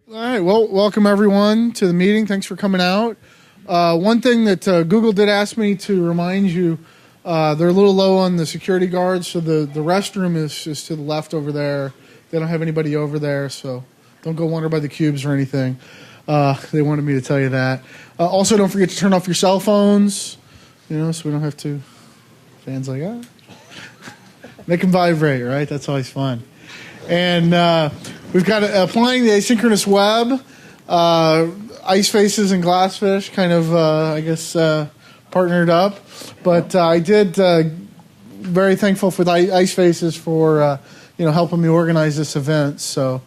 All right, well, welcome everyone to the meeting. Thanks for coming out. One thing that Google did ask me to remind you, they're a little low on the security guards, so the restroom is to the left over there. They don't have anybody over there, so don't go wander by the cubes or anything. They wanted me to tell you that. Also, don't forget to turn off your cell phones, so we don't have to. Fans like, make them vibrate, right? That's always fun. And we've got applying the asynchronous web, Ice Faces and GlassFish kind of, partnered up. But I did very thankful for the Ice Faces for, helping me organize this event. So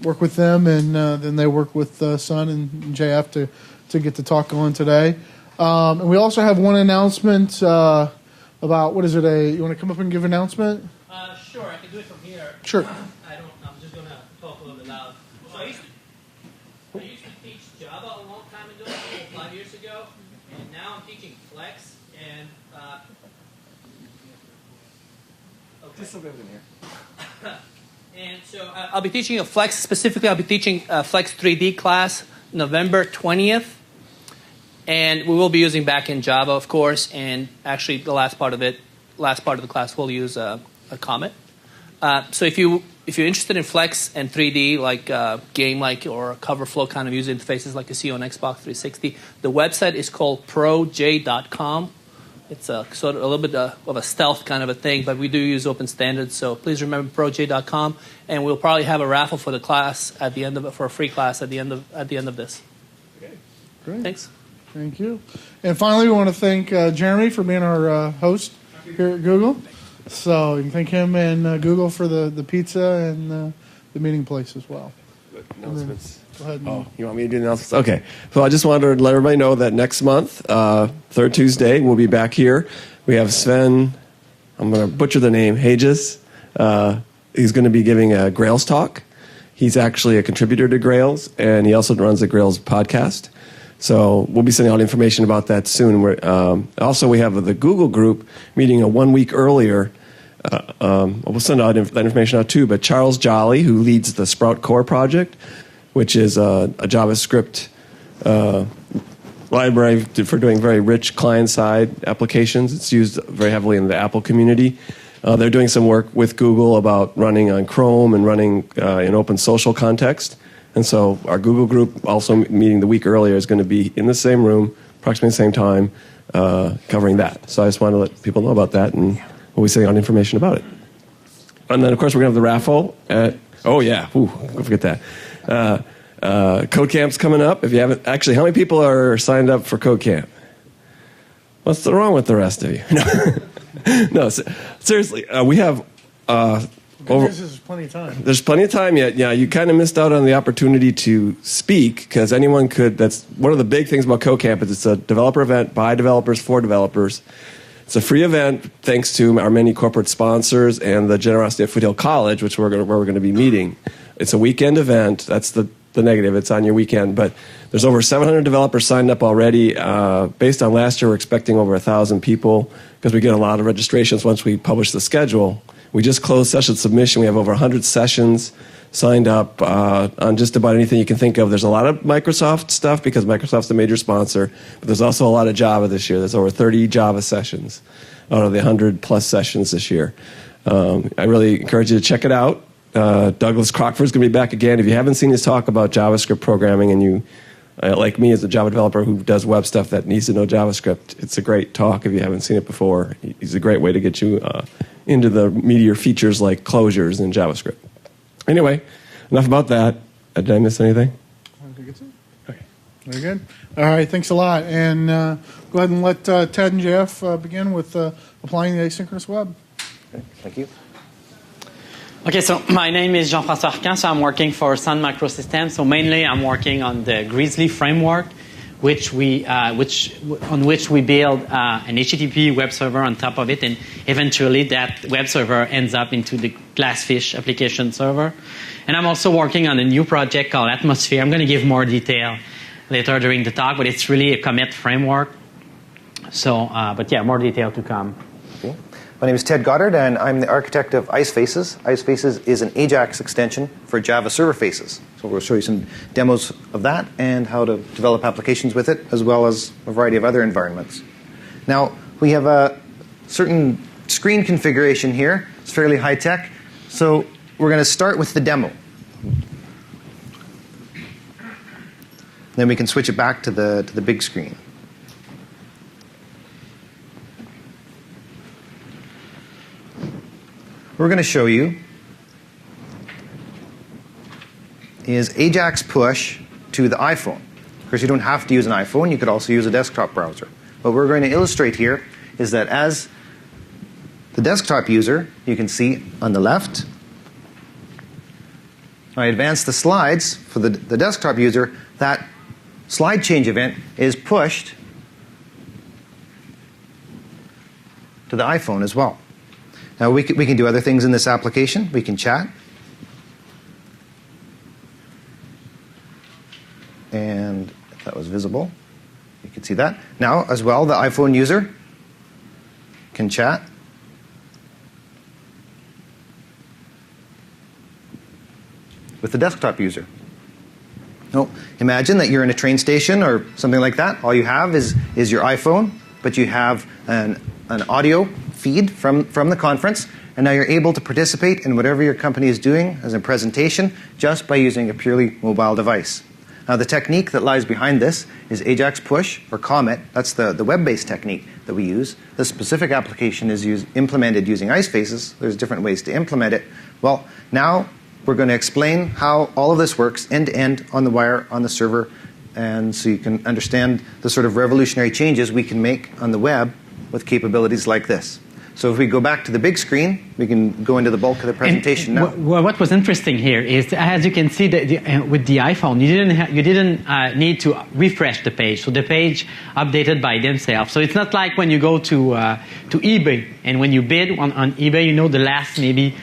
work with them, and then they work with Sun and JF to get the talk going today. And we also have one announcement about, what is it, you want to come up and give an announcement? Sure, I can do it from here. Sure. I'm just going to talk a little bit loud. So I used to teach Java a long time ago, 5 years ago, and now I'm teaching Flex, and Just a bit in here. And so I'll be teaching a Flex, specifically I'll be teaching a Flex 3D class November 20th. And we will be using backend Java, of course, and actually the last part of the class we'll use a Comet. So if you're interested in Flex and 3D, like game-like or cover flow kind of user interfaces like you see on Xbox 360, the website is called proj.com. It's a sort of a little bit of a stealth kind of a thing, but we do use open standards. So please remember proj.com, and we'll probably have a raffle for the class at the end of it, for a free class at the end of this. Okay, great. Thanks. Thank you. And finally, we want to thank Jeremy for being our host here at Google. So you can thank him and Google for the pizza and the meeting place as well. Announcements. Go ahead. You want me to do the announcements? Okay. So I just wanted to let everybody know that next month, third Tuesday, we'll be back here. We have Sven, I'm going to butcher the name, Hages. He's going to be giving a Grails talk. He's actually a contributor to Grails, and he also runs the Grails podcast. So we'll be sending out information about that soon. Also, we have the Google group meeting 1 week earlier. We'll send out that information out too. But Charles Jolly, who leads the Sprout Core project, which is a JavaScript library for doing very rich client-side applications. It's used very heavily in the Apple community. They're doing some work with Google about running on Chrome and running in open social context. And so our Google group, also meeting the week earlier, is going to be in the same room, approximately the same time, covering that. So I just wanted to let people know about that, and we'll be sending out information about it. And then, of course, we're going to have the raffle. Don't forget that. Code Camp's coming up. If you haven't, actually, how many people are signed up for Code Camp? What's wrong with the rest of you? No, seriously, we have... There's plenty of time. There's plenty of time yet. Yeah, you kind of missed out on the opportunity to speak because anyone could. That's one of the big things about CodeCamp is it's a developer event by developers for developers. It's a free event thanks to our many corporate sponsors and the generosity of Foothill College, where we're going to be meeting. It's a weekend event. That's the negative. It's on your weekend, but there's over 700 developers signed up already. Based on last year, we're expecting over 1,000 people because we get a lot of registrations once we publish the schedule. We just closed session submission. We have over 100 sessions signed up on just about anything you can think of. There's a lot of Microsoft stuff because Microsoft's a major sponsor, but there's also a lot of Java this year. There's over 30 Java sessions out of the 100-plus sessions this year. I really encourage you to check it out. Douglas Crockford's going to be back again. If you haven't seen his talk about JavaScript programming and you, like me as a Java developer who does web stuff that needs to know JavaScript, it's a great talk if you haven't seen it before. He's a great way to get you into the meatier features like closures in JavaScript. Anyway, enough about that. Did I miss anything? I think it's it. Okay. Very good. All right, thanks a lot. And go ahead and let Ted and Jeff begin with applying the asynchronous web. Okay, thank you. Okay, so my name is Jean-Francois Arcand, so I'm working for Sun Microsystems. So mainly I'm working on the Grizzly framework, on which we build an HTTP web server on top of it, and eventually that web server ends up into the GlassFish application server. And I'm also working on a new project called Atmosphere. I'm going to give more detail later during the talk, but it's really a commit framework. So, but yeah, more detail to come. Cool. My name is Ted Goddard, and I'm the architect of IceFaces. IceFaces is an AJAX extension for Java server faces. So we'll show you some demos of that and how to develop applications with it, as well as a variety of other environments. Now, we have a certain screen configuration here. It's fairly high-tech. So we're going to start with the demo. Then we can switch it back to the big screen. We're going to show you is AJAX push to the iPhone. Of course, you don't have to use an iPhone. You could also use a desktop browser. What we're going to illustrate here is that as the desktop user, you can see on the left, I advance the slides for the desktop user, that slide change event is pushed to the iPhone as well. Now, we can do other things in this application. We can chat. And if that was visible, you can see that. Now, as well, the iPhone user can chat. With the desktop user. Now, imagine that you're in a train station or something like that. All you have is your iPhone, but you have an audio feed from the conference, and now you're able to participate in whatever your company is doing as a presentation just by using a purely mobile device. Now, the technique that lies behind this is AJAX push or Comet. That's the web-based technique that we use. This specific application is implemented using IceFaces. There's different ways to implement it. Well, now we're going to explain how all of this works end-to-end on the wire, on the server, and so you can understand the sort of revolutionary changes we can make on the web with capabilities like this. So if we go back to the big screen, we can go into the bulk of the presentation now. What was interesting here is, as you can see, with the iPhone, you didn't need to refresh the page. So the page updated by themselves. So it's not like when you go to eBay, and when you bid on eBay, you know the last maybe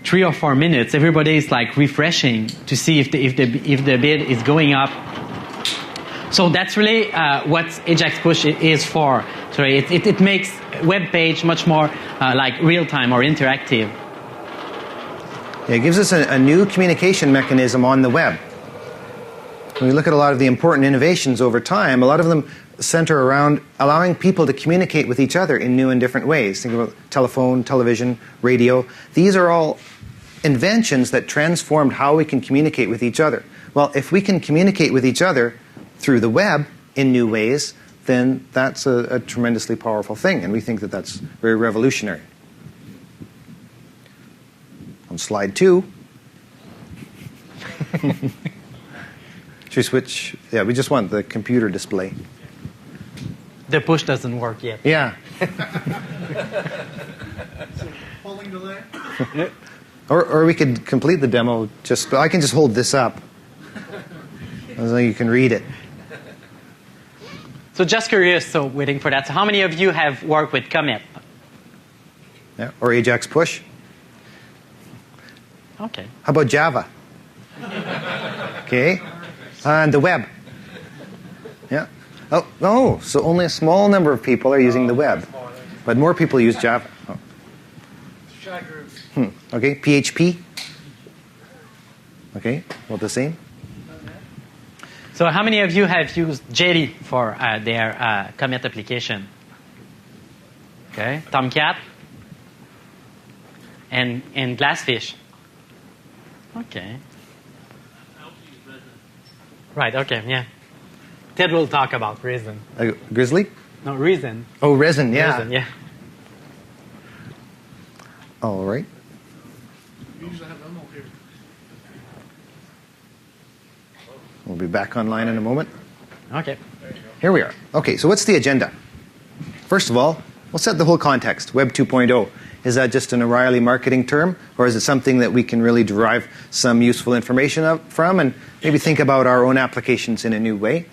3 or 4 minutes, everybody is like refreshing to see if the bid is going up. So that's really what AJAX push is for. So it makes web page much more like real time or interactive. Yeah, it gives us a new communication mechanism on the web. When we look at a lot of the important innovations over time, a lot of them center around allowing people to communicate with each other in new and different ways. Think about telephone, television, radio. These are all inventions that transformed how we can communicate with each other. Well, if we can communicate with each other through the web in new ways, then that's a tremendously powerful thing, and we think that that's very revolutionary. On slide 2, should we switch? Yeah, we just want the computer display. The push doesn't work yet. Yeah. Polling delay? Or we could complete the demo. I can just hold this up, so you can read it. So just curious, so waiting for that. So how many of you have worked with Comet? Yeah, or AJAX push. Okay. How about Java? Okay. And the web. Yeah. Oh, no. So only a small number of people are using the web, but more people use Java. Oh. Okay. PHP. Okay. Well, the same. So how many of you have used JD for their Comet application? Okay. Tomcat. And GlassFish. Okay. Right, okay, yeah. Ted will talk about Resin. Grizzly? No, Resin. Oh, Resin, yeah. Resin, yeah. All right. We usually have Emil here. We'll be back online in a moment. Okay. Here we are. Okay, so what's the agenda? First of all, we'll set the whole context, Web 2.0. Is that just an O'Reilly marketing term, or is it something that we can really derive some useful information from and maybe think about our own applications in a new way?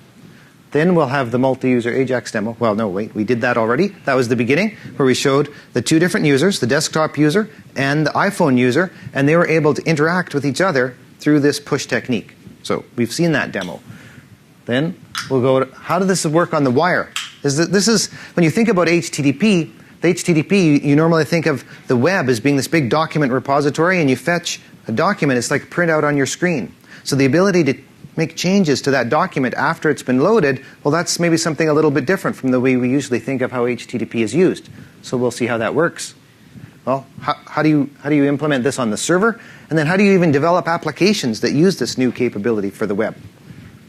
Then we'll have the multi-user AJAX demo. Well, no, wait, we did that already. That was the beginning, where we showed the two different users, the desktop user and the iPhone user, and they were able to interact with each other through this push technique. So we've seen that demo. Then we'll go to, how does this work on the wire? This is when you think about HTTP, the HTTP, you normally think of the web as being this big document repository, and you fetch a document, it's like a printout on your screen. So the ability to make changes to that document after it's been loaded, well, that's maybe something a little bit different from the way we usually think of how HTTP is used. So we'll see how that works. Well, how do you implement this on the server? And then how do you even develop applications that use this new capability for the web?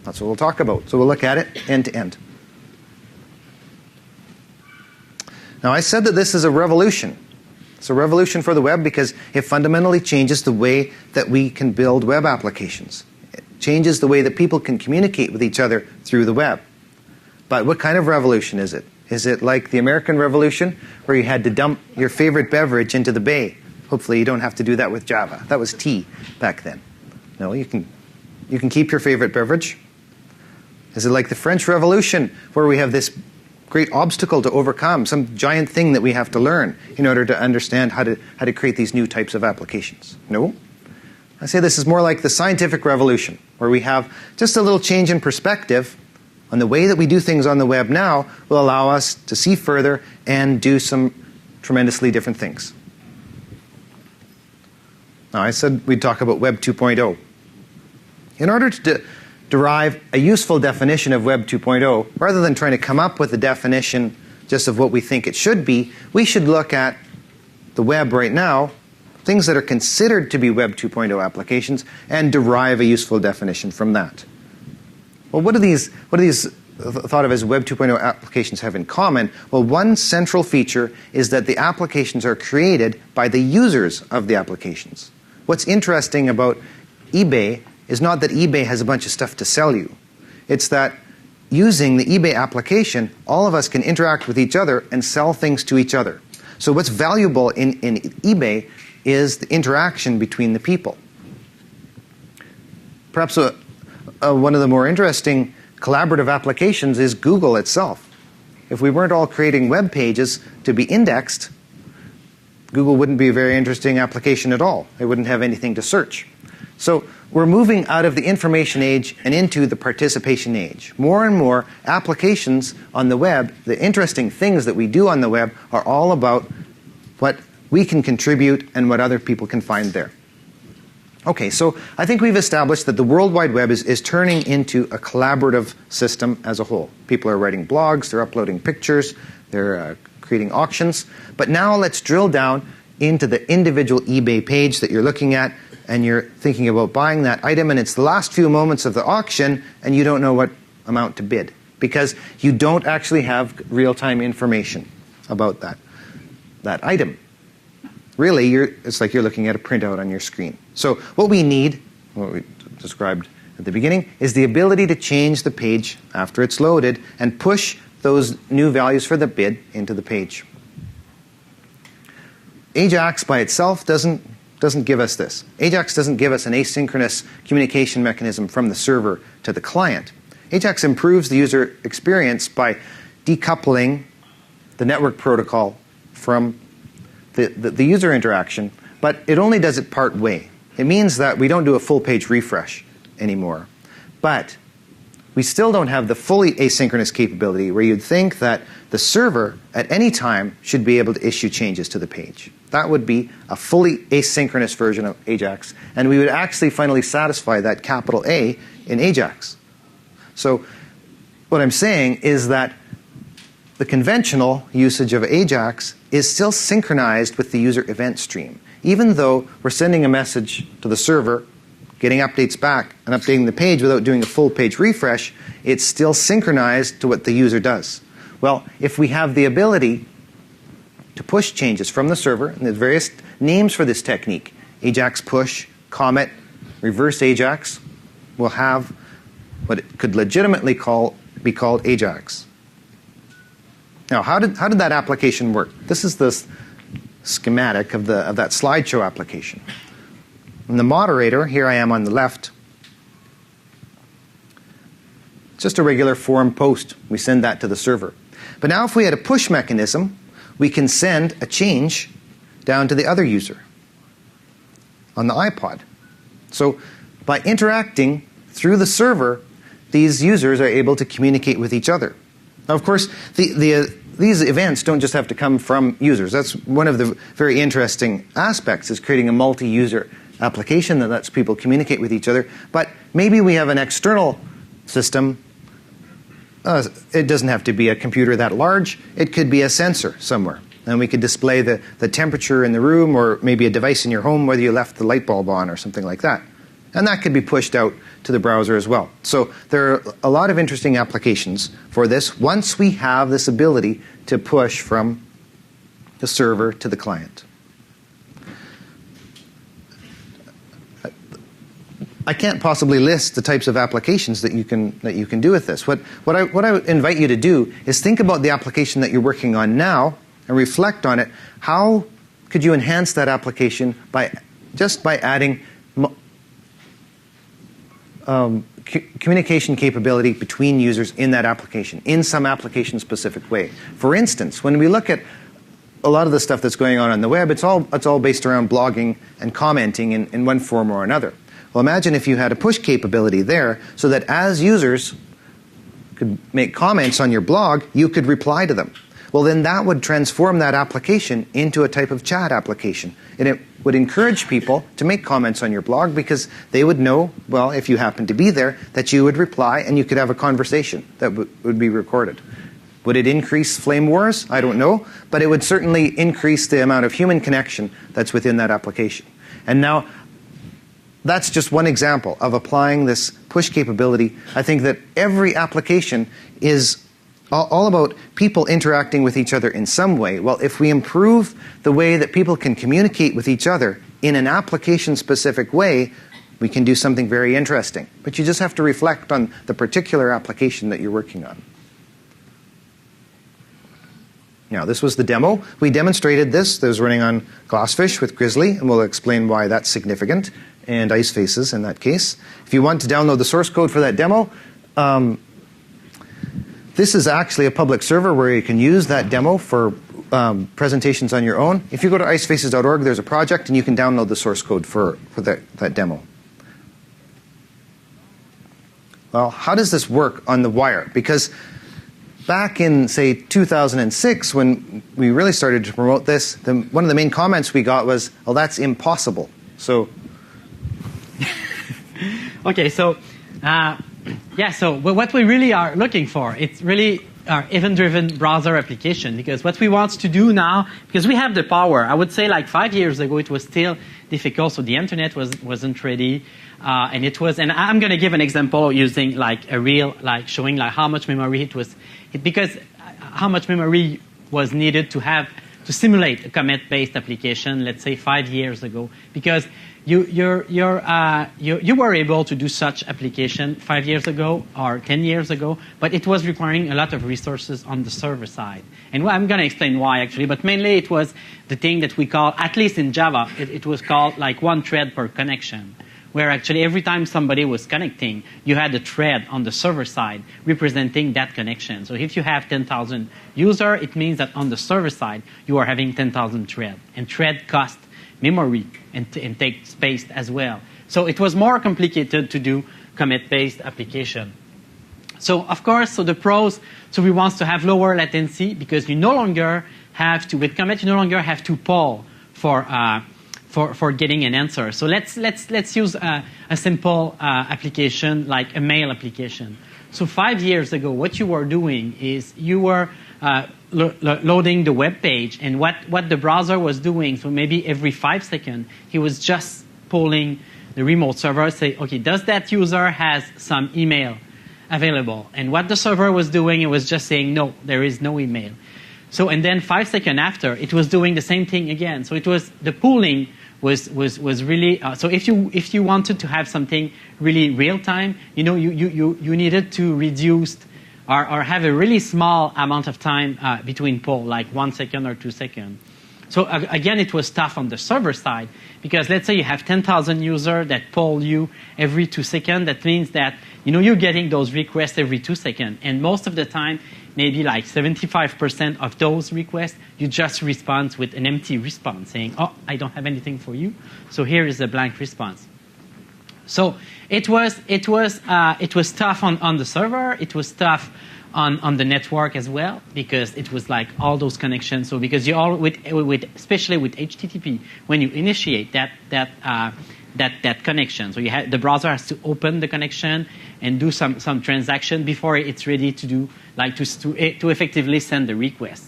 That's what we'll talk about. So we'll look at it end to end. Now, I said that this is a revolution. It's a revolution for the web because it fundamentally changes the way that we can build web applications. It changes the way that people can communicate with each other through the web. But what kind of revolution is it? Is it like the American Revolution, where you had to dump your favorite beverage into the bay? Hopefully you don't have to do that with Java. That was tea back then. No, you can keep your favorite beverage. Is it like the French Revolution, where we have this great obstacle to overcome, some giant thing that we have to learn in order to understand how to create these new types of applications? No. I say this is more like the scientific revolution, where we have just a little change in perspective on the way that we do things on the web now will allow us to see further and do some tremendously different things. Now, I said we'd talk about Web 2.0. In order to derive a useful definition of Web 2.0, rather than trying to come up with a definition just of what we think it should be, we should look at the web right now, things that are considered to be Web 2.0 applications, and derive a useful definition from that. Well, what do these thought of as Web 2.0 applications have in common? Well, one central feature is that the applications are created by the users of the applications. What's interesting about eBay is not that eBay has a bunch of stuff to sell you. It's that using the eBay application, all of us can interact with each other and sell things to each other. So what's valuable in eBay is the interaction between the people. Perhaps one of the more interesting collaborative applications is Google itself. If we weren't all creating web pages to be indexed, Google wouldn't be a very interesting application at all. It wouldn't have anything to search. So we're moving out of the information age and into the participation age. More and more applications on the web, the interesting things that we do on the web, are all about what we can contribute and what other people can find there. Okay, so I think we've established that the World Wide Web is turning into a collaborative system as a whole. People are writing blogs, they're uploading pictures, they're creating auctions. But now let's drill down into the individual eBay page that you're looking at, and you're thinking about buying that item, and it's the last few moments of the auction, and you don't know what amount to bid, because you don't actually have real-time information about that item. Really, it's like you're looking at a printout on your screen. So what we need, what we described at the beginning, is the ability to change the page after it's loaded and push those new values for the bid into the page. AJAX by itself doesn't give us this. AJAX doesn't give us an asynchronous communication mechanism from the server to the client. AJAX improves the user experience by decoupling the network protocol from the user interaction, but it only does it part way. It means that we don't do a full page refresh anymore. But we still don't have the fully asynchronous capability where you'd think that the server at any time should be able to issue changes to the page. That would be a fully asynchronous version of AJAX, and we would actually finally satisfy that capital A in AJAX. So what I'm saying is that the conventional usage of AJAX is still synchronized with the user event stream. Even though we're sending a message to the server, getting updates back, and updating the page without doing a full page refresh, it's still synchronized to what the user does. Well, if we have the ability to push changes from the server, and there's various names for this technique, AJAX push, Comet, reverse AJAX, we'll have what it could legitimately be called AJAX. Now, how did that application work? This is the schematic of that slideshow application. And the moderator, here I am on the left, it's just a regular forum post. We send that to the server. But now if we had a push mechanism, we can send a change down to the other user on the iPod. So by interacting through the server, these users are able to communicate with each other. Now, of course, the these events don't just have to come from users. That's one of the very interesting aspects, is creating a multi-user application that lets people communicate with each other. But maybe we have an external system. It doesn't have to be a computer that large. It could be a sensor somewhere. And we could display the temperature in the room, or maybe a device in your home, whether you left the light bulb on or something like that. And that could be pushed out to the browser as well. So there are a lot of interesting applications for this once we have this ability to push from the server to the client. I can't possibly list the types of applications that you can do with this. What I invite you to do is think about the application that you're working on now and reflect on it. How could you enhance that application by adding communication capability between users in that application, in some application-specific way? For instance, when we look at a lot of the stuff that's going on the web, it's all based around blogging and commenting in one form or another. Well, imagine if you had a push capability there, so that as users could make comments on your blog, you could reply to them. Well, then that would transform that application into a type of chat application. And it would encourage people to make comments on your blog, because they would know, well, if you happen to be there, that you would reply and you could have a conversation that would be recorded. Would it increase flame wars? I don't know. But it would certainly increase the amount of human connection that's within that application. And now, that's just one example of applying this push capability. I think that every application is all about people interacting with each other in some way. Well, if we improve the way that people can communicate with each other in an application-specific way, we can do something very interesting. But you just have to reflect on the particular application that you're working on. Now, this was the demo. We demonstrated this. That was running on GlassFish with Grizzly, and we'll explain why that's significant, and ice faces in that case. If you want to download the source code for that demo, this is actually a public server where you can use that demo for presentations on your own. If you go to icefaces.org, there's a project, and you can download the source code for that demo. Well, how does this work on the wire? Because back in, say, 2006, when we really started to promote this, one of the main comments we got was, "Oh, that's impossible." So, okay, so so what we really are looking for, it's really our event-driven browser application, because what we want to do now, because we have the power. I would say like 5 years ago, it was still difficult, so the internet wasn't ready. And I'm going to give an example using like a real, like showing like how much memory because how much memory was needed to have to simulate a commit-based application, let's say 5 years ago, because you were able to do such application 5 years ago or 10 years ago, but it was requiring a lot of resources on the server side. And I'm going to explain why, actually, but mainly it was the thing that we call, at least in Java, it was called like one thread per connection, where actually every time somebody was connecting, you had a thread on the server side representing that connection. So if you have 10,000 users, it means that on the server side, you are having 10,000 threads. And thread cost memory and take space as well. So it was more complicated to do commit-based application. So of course, so the pros, so we want to have lower latency, because you no longer have to, with commit, you no longer have to poll for getting an answer. So let's use a simple application like a mail application. So 5 years ago, what you were doing is you were loading the web page, and what the browser was doing, so maybe every 5 seconds, he was just polling the remote server, say, okay, does that user has some email available? And what the server was doing, it was just saying, no, there is no email. So, and then 5 seconds after, it was doing the same thing again. So it was, the pooling was really, so if you wanted to have something really real time, you needed to reduce or have a really small amount of time between poll, like 1 second or 2 seconds. So again, it was tough on the server side, because let's say you have 10,000 users that poll you every 2 seconds. That means that you're getting those requests every 2 seconds, and most of the time, maybe like 75% of those requests, you just respond with an empty response, saying, "Oh, I don't have anything for you, so here is a blank response." So it was tough on the server. It was tough on the network as well, because it was like all those connections. So because you all especially with HTTP, when you initiate that connection, so the browser has to open the connection and do some transaction before it's ready to do to effectively send the request.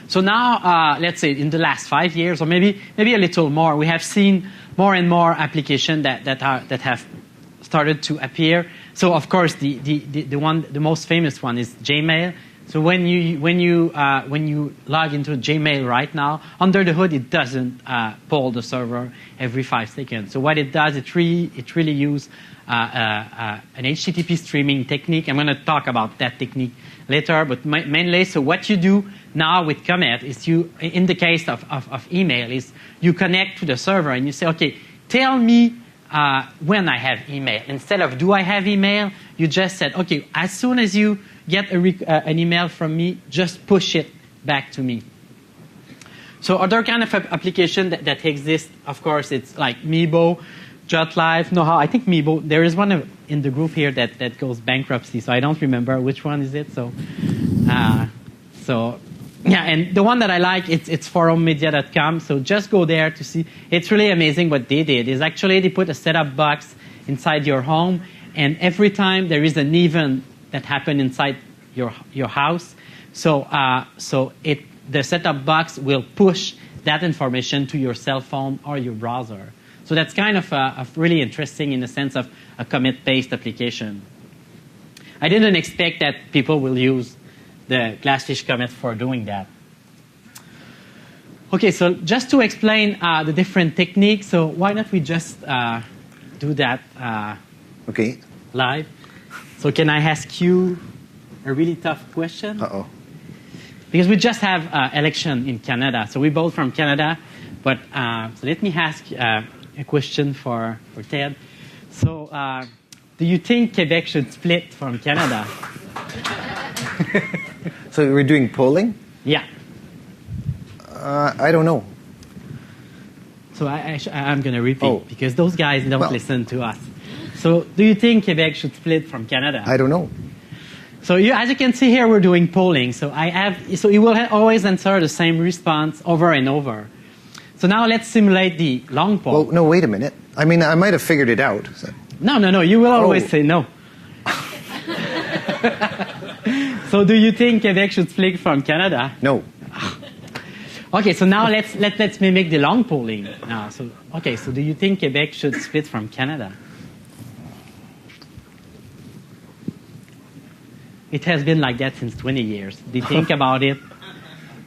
So now, let's say in the last 5 years, or maybe a little more, we have seen more and more applications that have started to appear. So of course, the most famous one is Gmail. So when you log into Gmail right now, under the hood, it doesn't poll the server every 5 seconds. So what it does, it really uses an HTTP streaming technique. I'm going to talk about that technique later, but mainly, so what you do now with Comet is in the case of email, is you connect to the server and you say, okay, tell me when I have email. Instead of do I have email, you just said, okay, as soon as you get an email from me, just push it back to me. So other kind of application that exists, of course, it's like Meebo, JotLive, know-how. I think Meebo, there is one in the group here that goes bankruptcy, so I don't remember which one is it. So yeah, and the one that I like, it's forummedia.com. So just go there to see. It's really amazing what they did. Is actually they put a setup box inside your home, and every time there is an event that happened inside your house, so the setup box will push that information to your cell phone or your browser. So that's kind of really interesting in the sense of a commit-based application. I didn't expect that people will use the GlassFish commit for doing that. Okay, so just to explain the different techniques, so why not we just do that Okay. live? So can I ask you a really tough question? Uh-oh. Because we just have election in Canada. So we're both from Canada. But so let me ask a question for Ted. So do you think Quebec should split from Canada? So we're doing polling? Yeah. I don't know. So I'm going to repeat because those guys don't listen to us. So do you think Quebec should split from Canada? I don't know. So as you can see here, we're doing polling. So you will always answer the same response over and over. So now let's simulate the long poll. Well, no, wait a minute. I mean, I might have figured it out. So. No. You will always say no. So do you think Quebec should split from Canada? No. Okay, so now let's mimic the long polling. Now, so do you think Quebec should split from Canada? It has been like that since 20 years. They think about it,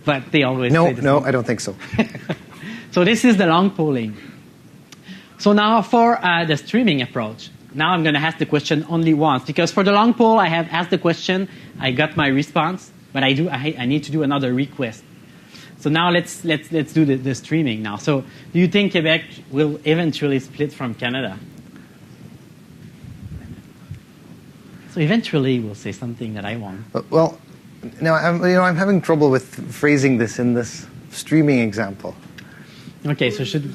but they always say the No, same. I don't think so. So this is the long polling. So now for the streaming approach, now I'm going to ask the question only once, because for the long poll, I have asked the question, I got my response, but I need to do another request. So now let's do the streaming now. So do you think Quebec will eventually split from Canada? So eventually we'll say something that I want. Well, now I'm having trouble with phrasing this in this streaming example. Okay, so should...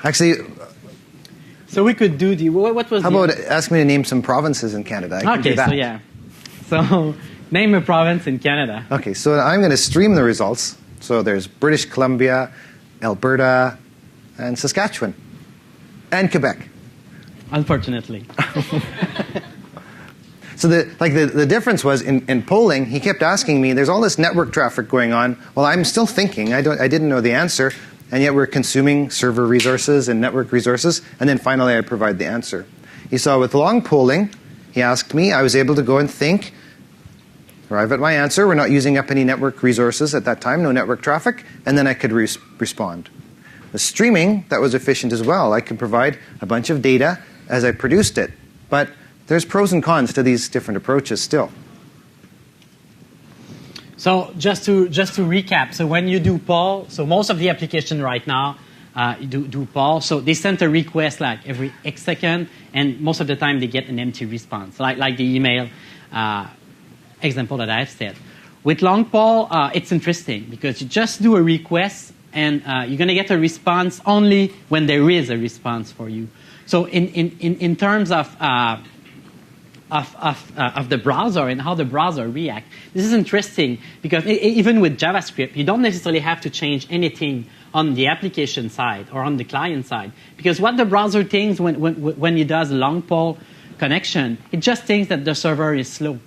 Actually... So we could do the... What was How about ask me to name some provinces in Canada? I can do that. So yeah. So name a province in Canada. Okay, so I'm going to stream the results. So there's British Columbia, Alberta, and Saskatchewan, and Quebec. Unfortunately. So the difference was in polling, he kept asking me, there's all this network traffic going on. Well, I'm still thinking. I didn't know the answer, and yet we're consuming server resources and network resources, and then finally I provide the answer. You saw with long polling, he asked me, I was able to go and think, arrive at my answer. We're not using up any network resources at that time, no network traffic, and then I could respond. The streaming, that was efficient as well. I could provide a bunch of data as I produced it, but there's pros and cons to these different approaches still. So just to recap, so when you do poll, so most of the application right now do poll. So they send a request like every X second, and most of the time they get an empty response, like the email example that I've said. With long poll, it's interesting because you just do a request, and you're going to get a response only when there is a response for you. So in terms of of the browser and how the browser reacts. This is interesting because even with JavaScript, you don't necessarily have to change anything on the application side or on the client side, because what the browser thinks when it does a long poll connection, it just thinks that the server is slow.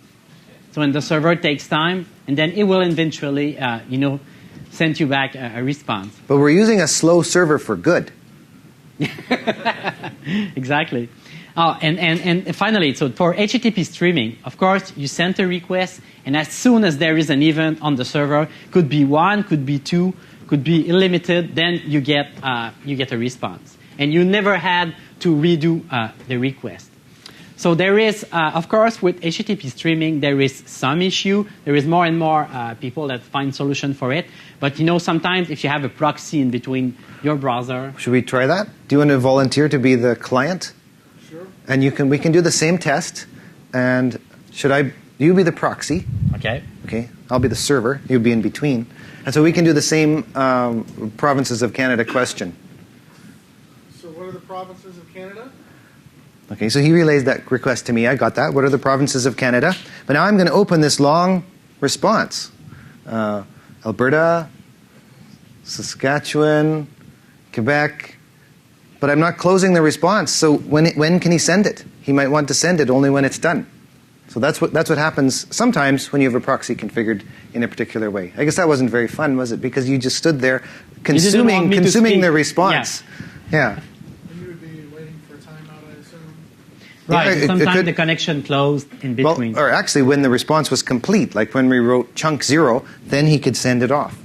So when the server takes time, and then it will eventually, send you back a response. But we're using a slow server for good. Exactly. Oh, and finally, so for HTTP streaming, of course, you send a request, and as soon as there is an event on the server, could be 1, could be 2, could be unlimited, then you get a response. And you never had to redo the request. So there is, of course, with HTTP streaming, there is some issue. There is more and more people that find solution for it. But sometimes if you have a proxy in between your browser. Should we try that? Do you want to volunteer to be the client? Sure. And we can do the same test. And you be the proxy. Okay. Okay. I'll be the server. You'll be in between. And so we can do the same provinces of Canada question. So what are the provinces of Canada? Okay, so he relays that request to me. I got that. What are the provinces of Canada? But now I'm going to open this long response. Alberta, Saskatchewan, Quebec. But I'm not closing the response. So when can he send it? He might want to send it only when it's done. So that's what happens sometimes when you have a proxy configured in a particular way. I guess that wasn't very fun, was it? Because you just stood there consuming the response. Yeah. Right, Yeah, sometimes the connection closed in between. Well, or actually when the response was complete, like when we wrote chunk 0, then he could send it off.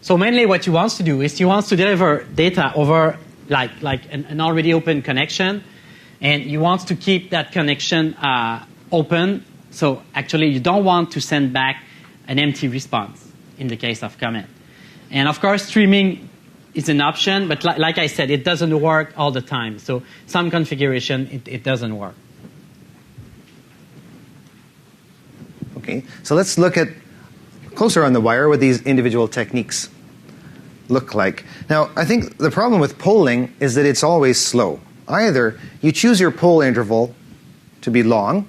So mainly what he wants to do is he wants to deliver data over like an already open connection, and he wants to keep that connection open. So actually you don't want to send back an empty response in the case of comment. And of course streaming is an option, but like I said, it doesn't work all the time. So some configuration, it doesn't work. Okay, so let's look at closer on the wire what these individual techniques look like. Now, I think the problem with polling is that it's always slow. Either you choose your poll interval to be long,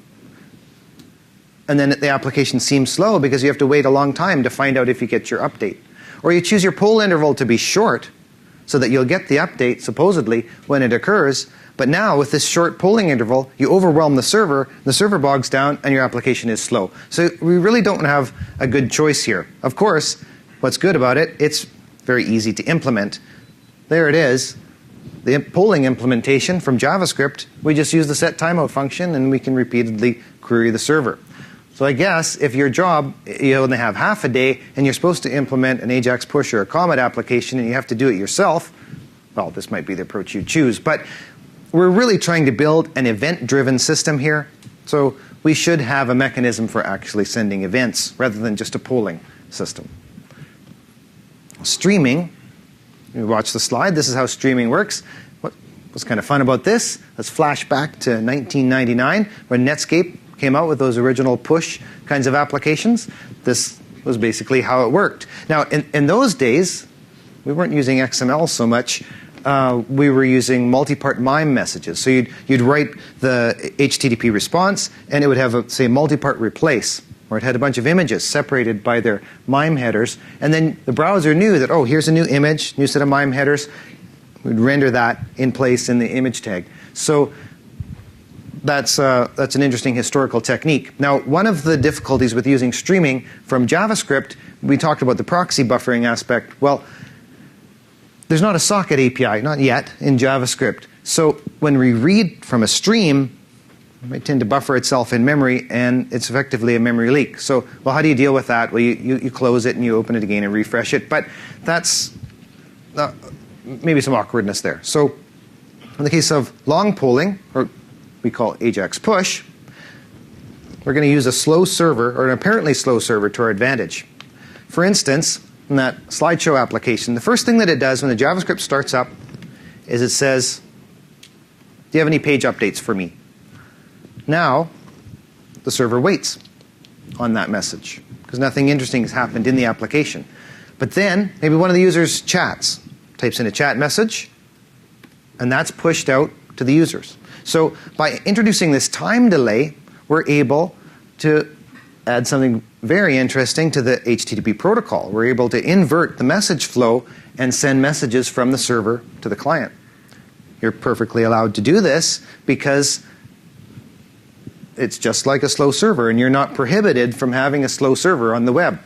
and then the application seems slow because you have to wait a long time to find out if you get your update. Or you choose your poll interval to be short, so that you'll get the update, supposedly, when it occurs. But now, with this short polling interval, you overwhelm the server bogs down, and your application is slow. So we really don't have a good choice here. Of course, what's good about it, it's very easy to implement. There it is, the polling implementation from JavaScript. We just use the set timeout function, and we can repeatedly query the server. So I guess if your job, you only have half a day and you're supposed to implement an AJAX push or a Comet application and you have to do it yourself, well, this might be the approach you choose. But we're really trying to build an event-driven system here. So we should have a mechanism for actually sending events rather than just a polling system. Streaming, you watch the slide. This is how streaming works. What was kind of fun about this? Let's flash back to 1999 when Netscape came out with those original push kinds of applications. This was basically how it worked. Now, in those days, we weren't using XML so much. We were using multi-part MIME messages. So you'd write the HTTP response, and it would have, say, multi-part replace, or it had a bunch of images separated by their MIME headers. And then the browser knew that, oh, here's a new image, new set of MIME headers. We'd render that in place in the image tag. So that's an interesting historical technique. Now, one of the difficulties with using streaming from JavaScript, we talked about the proxy buffering aspect. Well, there's not a socket API, not yet, in JavaScript. So when we read from a stream, it might tend to buffer itself in memory, and it's effectively a memory leak. So, well, how do you deal with that? Well, you close it and you open it again and refresh it. But that's maybe some awkwardness there. So in the case of long polling, or we call AJAX push, we're going to use a slow server, or an apparently slow server, to our advantage. For instance, in that slideshow application, the first thing that it does when the JavaScript starts up is it says, do you have any page updates for me? Now, the server waits on that message, because nothing interesting has happened in the application. But then, maybe one of the users chats, types in a chat message, and that's pushed out to the users. So by introducing this time delay, we're able to add something very interesting to the HTTP protocol. We're able to invert the message flow and send messages from the server to the client. You're perfectly allowed to do this because it's just like a slow server, and you're not prohibited from having a slow server on the web.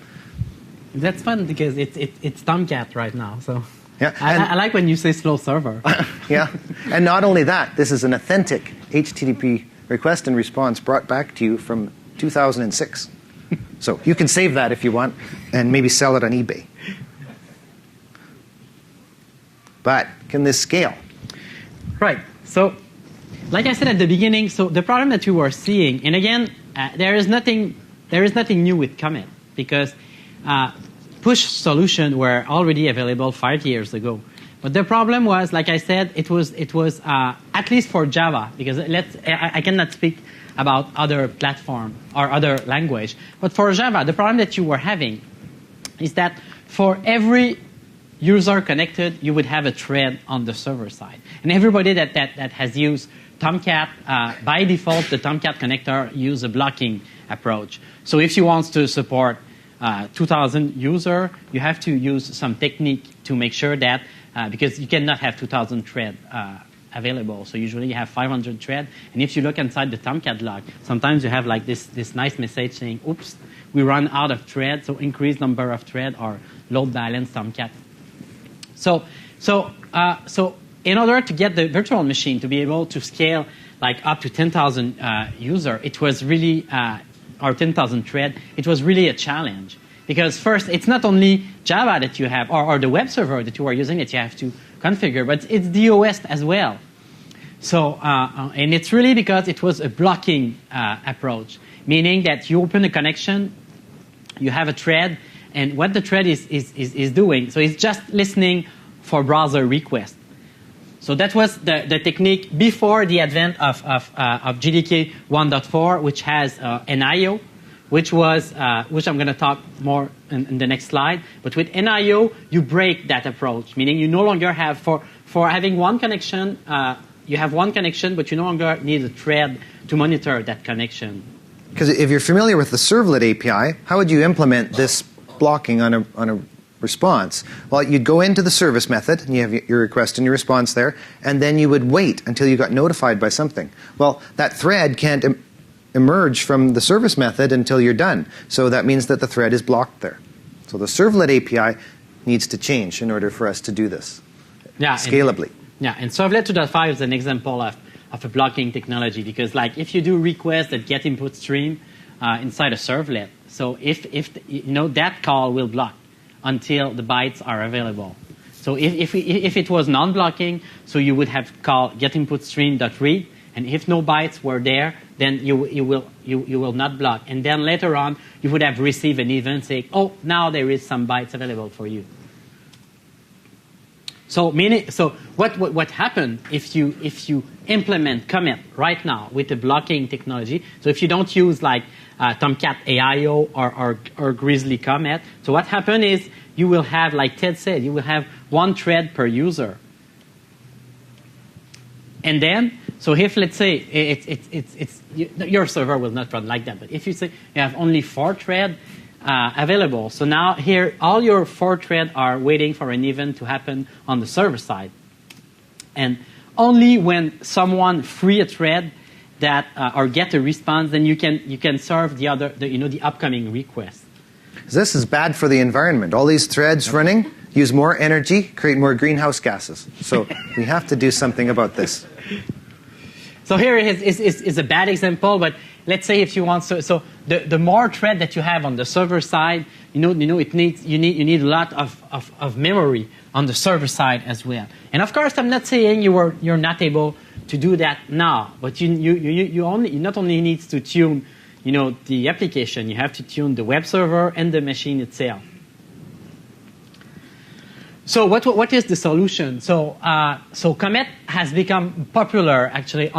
That's fun because it's Tomcat right now. So Yeah, I like when you say slow server. yeah, and not only that, this is an authentic HTTP request and response brought back to you from 2006. So you can save that if you want and maybe sell it on eBay. But can this scale? Right. So, like I said at the beginning, so the problem that we were seeing, and again, there is nothing new with commit because push solutions were already available 5 years ago. But the problem was, like I said, it was at least for Java, because I cannot speak about other platform or other language. But for Java, the problem that you were having is that for every user connected, you would have a thread on the server side. And everybody that has used Tomcat, by default, the Tomcat connector use a blocking approach. So if you want to support 2,000 users, you have to use some technique to make sure that, because you cannot have 2,000 threads available. So usually you have 500 threads. And if you look inside the Tomcat log, sometimes you have like this nice message saying, oops, we run out of threads, so increase number of threads or load balance Tomcat. So in order to get the virtual machine to be able to scale like up to 10,000 users, it was really, or 10,000 threads, it was really a challenge. Because first, it's not only Java that you have, or the web server that you are using that you have to configure, but it's the OS as well. So, and it's really because it was a blocking approach, meaning that you open a connection, you have a thread, and what the thread is doing, so it's just listening for browser requests. So that was the technique before the advent of JDK 1.4, which has NIO, which I'm going to talk more in the next slide. But with NIO, you break that approach, meaning you no longer have, for having one connection, you have one connection, but you no longer need a thread to monitor that connection. Because if you're familiar with the servlet API, how would you implement this blocking on a response? Well, you'd go into the service method, and you have your request and your response there, and then you would wait until you got notified by something. Well, that thread can't emerge from the service method until you're done. So that means that the thread is blocked there. So the servlet API needs to change in order for us to do this scalably. And Servlet 2.5 is an example of a blocking technology, because like if you do requests that get input stream inside a servlet, so if that call will block until the bytes are available. So if it was non-blocking, so you would have called get input stream.read, and if no bytes were there, then you will not block. And then later on, you would have received an event saying, oh, now there is some bytes available for you. So what happened if you implement commit right now with the blocking technology? So if you don't use like Tomcat AIO or Grizzly commit, so what happened is you will have, like Ted said, you will have one thread per user. And then, so if let's say your server will not run like that, but if you say you have only 4 threads available, so now here all your 4 threads are waiting for an event to happen on the server side, and only when someone free a thread that or get a response, then you can serve the upcoming request. This is bad for the environment. All these threads running use more energy, create more greenhouse gases. So we have to do something about this. So here is a bad example, but let's say if you want, so the more thread that you have on the server side, you need a lot of memory on the server side as well. And of course, I'm not saying you're not able to do that now, but you not only need to tune the application, you have to tune the web server and the machine itself. So what is the solution? So Comet has become popular actually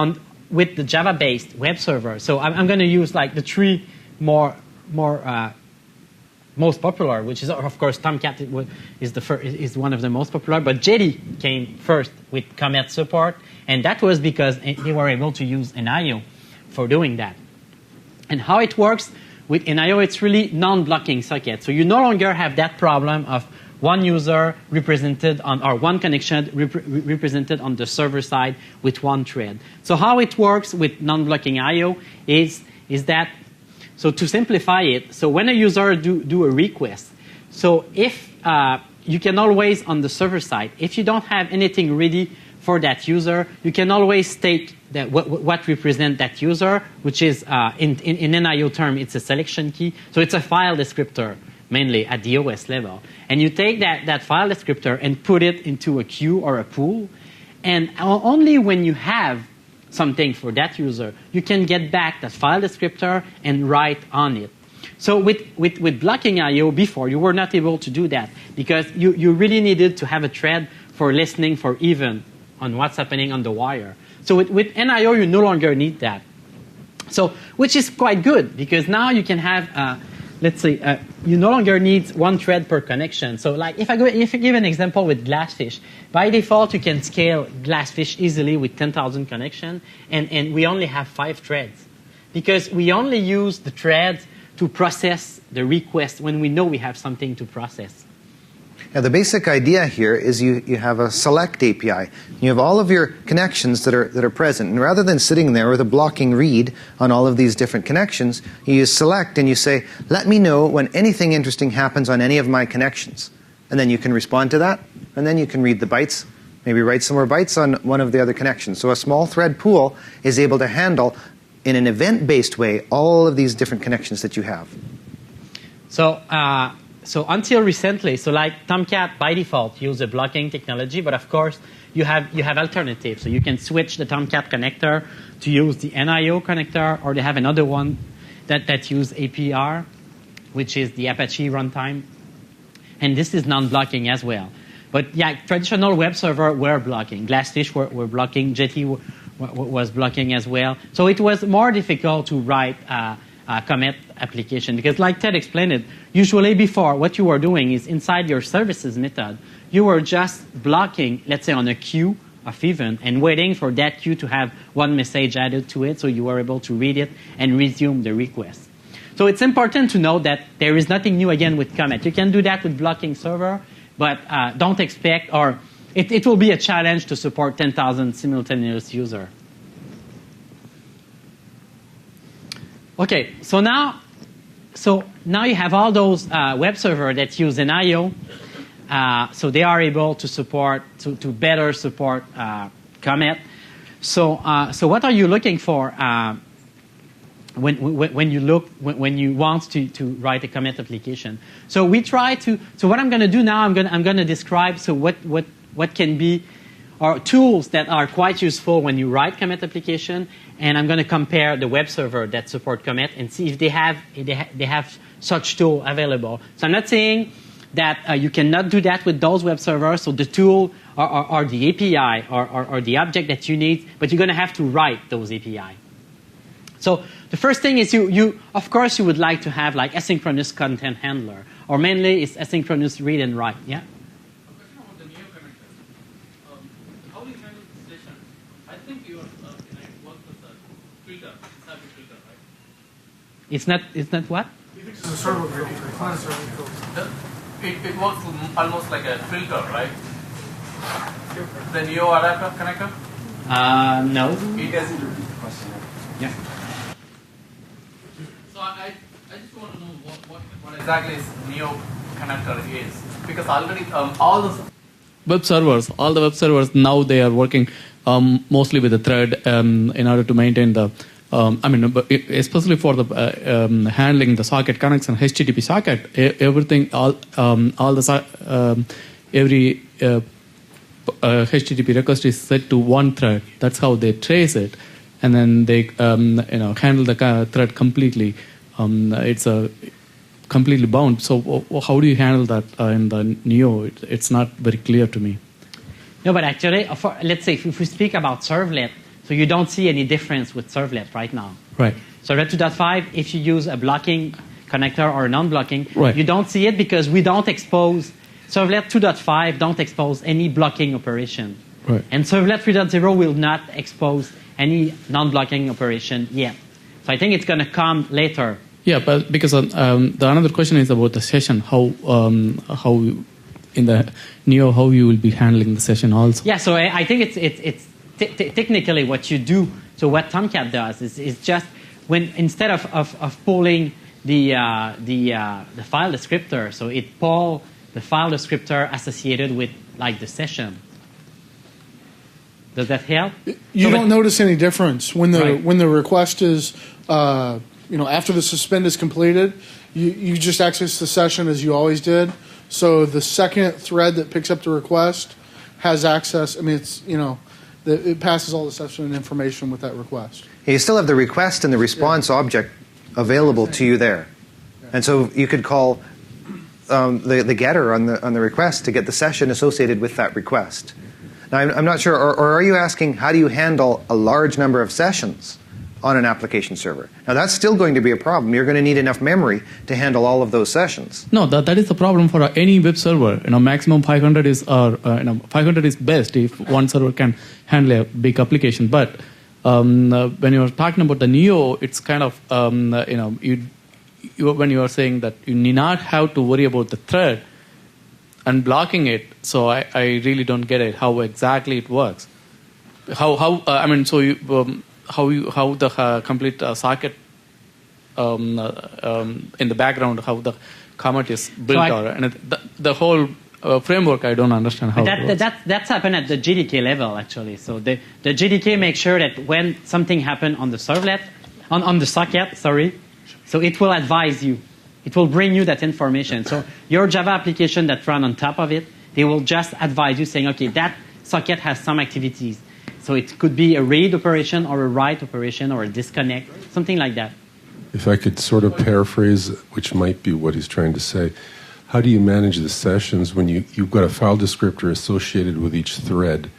with the Java-based web server. So I'm going to use like the 3 more most popular, which is of course Tomcat is one of the most popular. But JD came first with Comet support, and that was because they were able to use NIO for doing that. And how it works with NIO, it's really non-blocking socket. So you no longer have that problem of one user represented on, or one connection represented on the server side with one thread. So how it works with non-blocking IO is that, so to simplify it, so when a user do a request, so if you can always on the server side, if you don't have anything ready for that user, you can always take that what represent that user, which is in NIO term, it's a selection key. So it's a file descriptor mainly at the OS level. And you take that file descriptor and put it into a queue or a pool. And only when you have something for that user, you can get back that file descriptor and write on it. So with blocking IO before, you were not able to do that because you really needed to have a thread for listening for even on what's happening on the wire. So with NIO, you no longer need that. So, which is quite good because now you can have, let's say, you no longer need one thread per connection. So like if I give an example with GlassFish, by default, you can scale GlassFish easily with 10,000 connections, and we only have 5 threads because we only use the threads to process the request when we know we have something to process. Now, the basic idea here is you have a select API. You have all of your connections that are present. And rather than sitting there with a blocking read on all of these different connections, you use select and you say, let me know when anything interesting happens on any of my connections. And then you can respond to that. And then you can read the bytes, maybe write some more bytes on one of the other connections. So a small thread pool is able to handle, in an event-based way, all of these different connections that you have. So until recently, so like Tomcat by default use a blocking technology, but of course you have alternatives. So you can switch the Tomcat connector to use the NIO connector, or they have another one that use APR, which is the Apache runtime, and this is non-blocking as well. But yeah, traditional web server were blocking. GlassFish were blocking. JT was blocking as well. So it was more difficult to write Comet application because, like Ted explained it, usually before what you were doing is inside your services method, you were just blocking, let's say, on a queue of event and waiting for that queue to have one message added to it so you were able to read it and resume the request. So it's important to know that there is nothing new again with Comet. You can do that with blocking server, but don't expect, or it will be a challenge to support 10,000 simultaneous users. Okay, so now you have all those web servers that use NIO, so they are able to support to better support Comet. So what are you looking for when you want to write a Comet application? So we try to. So what I'm going to do now, I'm going to describe what can be or tools that are quite useful when you write Comet application, and I'm going to compare the web server that support Comet and see if they have such tool available. So I'm not saying that you cannot do that with those web servers. So the tool or the API or the object that you need, but you're going to have to write those API. So the first thing is you of course you would like to have like asynchronous content handler, or mainly it's asynchronous read and write. Yeah. It's not what? It's a server filter. It's not a server filter. It works almost like a filter, right? The Neo adapter connector? No. It doesn't. Yeah. So I just want to know what exactly is Neo connector is, because already all the web servers now they are working mostly with the thread in order to maintain the. Especially for the handling the socket connection, HTTP socket, everything, every HTTP request is set to one thread. That's how they trace it, and then they handle the thread completely. It's completely bound. So how do you handle that in the Neo? It's not very clear to me. No, but actually, let's say if we speak about servlet. So you don't see any difference with servlet right now. Right. Servlet 2.5, if you use a blocking connector or non-blocking, Right. you don't see it because we don't expose, Servlet 2.5 don't expose any blocking operation. Right. And Servlet 3.0 will not expose any non-blocking operation yet. So I think it's going to come later. Yeah, but because the another question is about the session. How in the Neo, how you will be handling the session also? Yeah, so I think it's technically what you do. So what Tomcat does is just when instead of pulling the file descriptor, so it pull the file descriptor associated with like the session. Does that help? You don't notice any difference when the Right. when the request is after the suspend is completed. You just access the session as you always did. So the second thread that picks up the request has access. I mean, it's it passes all the session information with that request. You still have the request and the response object available to you there, and so you could call the getter on the request to get the session associated with that request. Now, I'm not sure, or are you asking how do you handle a large number of sessions on an application server? Now, that's still going to be a problem. You're going to need enough memory to handle all of those sessions. No, that is the problem for any web server. Maximum 500 is 500 is best if one server can handle a big application. But when you're talking about the Neo, it's kind of when you are saying that you need not have to worry about the thread and blocking it. So I really don't get it how exactly it works. How the complete socket in the background, how the commit is built, the whole framework, I don't understand how it works. That's happened at the JDK level, actually. So the JDK makes sure that when something happens on the servlet, on the socket, so it will advise you. It will bring you that information. So your Java application that run on top of it, they will just advise you saying, okay, that socket has some activities. So it could be a read operation or a write operation or a disconnect, something like that. If I could sort of paraphrase, which might be what he's trying to say, how do you manage the sessions when you've got a file descriptor associated with each thread?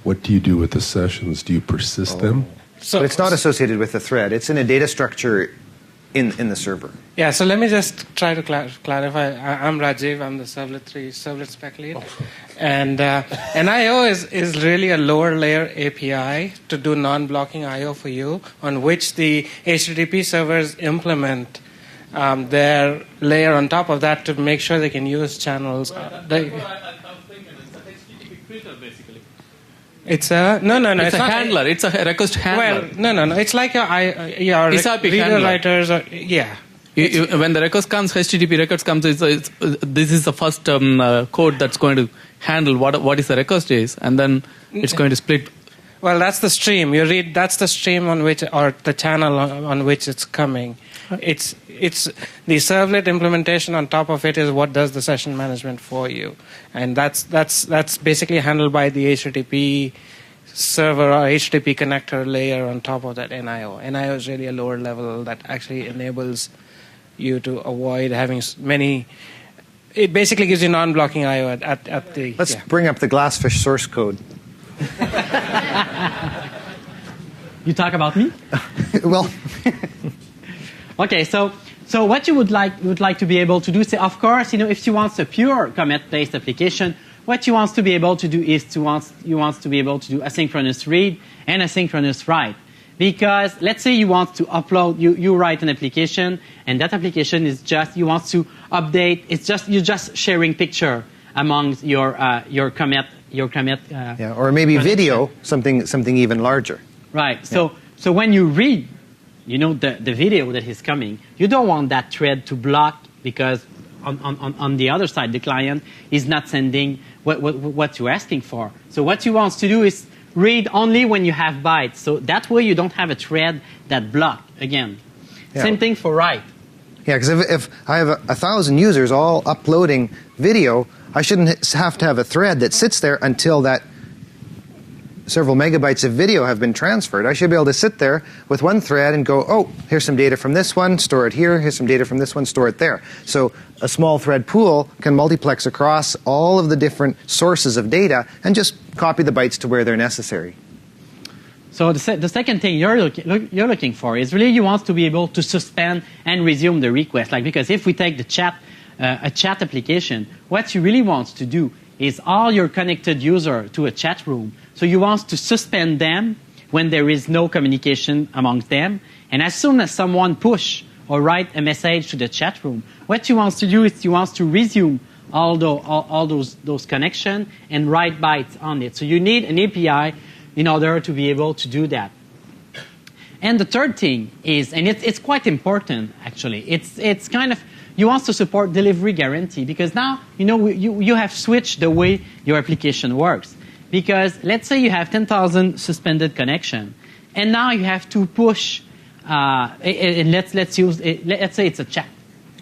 What do you do with the sessions? Do you persist them? So it's not associated with the thread. It's in a data structure in the server. Yeah, so let me just try to clarify. I'm Rajiv. I'm the Servlet spec lead. And IO is really a lower layer API to do non-blocking IO for you, on which the HTTP servers implement their layer on top of that to make sure they can use channels. It's a no. It's a handler. It's a request handler. Well, no. It's like reader writers. When the request comes, HTTP request comes. This is the first code that's going to handle what is the request is, and then it's going to split. Well, that's the stream. You read. That's the stream on which, or the channel on which it's coming. It's the servlet implementation on top of it is what does the session management for you, and that's basically handled by the HTTP server or HTTP connector layer on top of that NIO. NIO is really a lower level that actually enables you to avoid having many. It basically gives you non-blocking IO at the. Let's bring up the GlassFish source code. You talk about me? Well. Okay, so what you would like to be able to do, say, of course, if you want a pure commit-based application, what you want to be able to do is you want to be able to do asynchronous read and asynchronous write. Because let's say you want to upload, you write an application, and that application is just, you want to update, you're just sharing picture among your commit. Or maybe video, something even larger. Right. So when you read, the video that is coming, you don't want that thread to block because on the other side, the client is not sending what you're asking for. So what you want to do is read only when you have bytes. So that way you don't have a thread that block again. Yeah. Same thing for write. Yeah, because if I have 1,000 users all uploading video, I shouldn't have to have a thread that sits there until that several megabytes of video have been transferred. I should be able to sit there with one thread and go, oh, here's some data from this one, store it here, here's some data from this one, store it there. So a small thread pool can multiplex across all of the different sources of data and just copy the bytes to where they're necessary. So the second thing you're looking for is really you want to be able to suspend and resume the request. Like, because if we take the chat, a chat application, what you really want to do is all your connected user to a chat room. So you want to suspend them when there is no communication amongst them. And as soon as someone push or write a message to the chat room, what you want to do is you want to resume all those connections and write bytes on it. So you need an API in order to be able to do that. And the third thing is, and it's quite important actually, it's kind of, you want to support delivery guarantee, because now you have switched the way your application works. Because let's say you have 10,000 suspended connection, and now you have to push, and let's say it's a chat,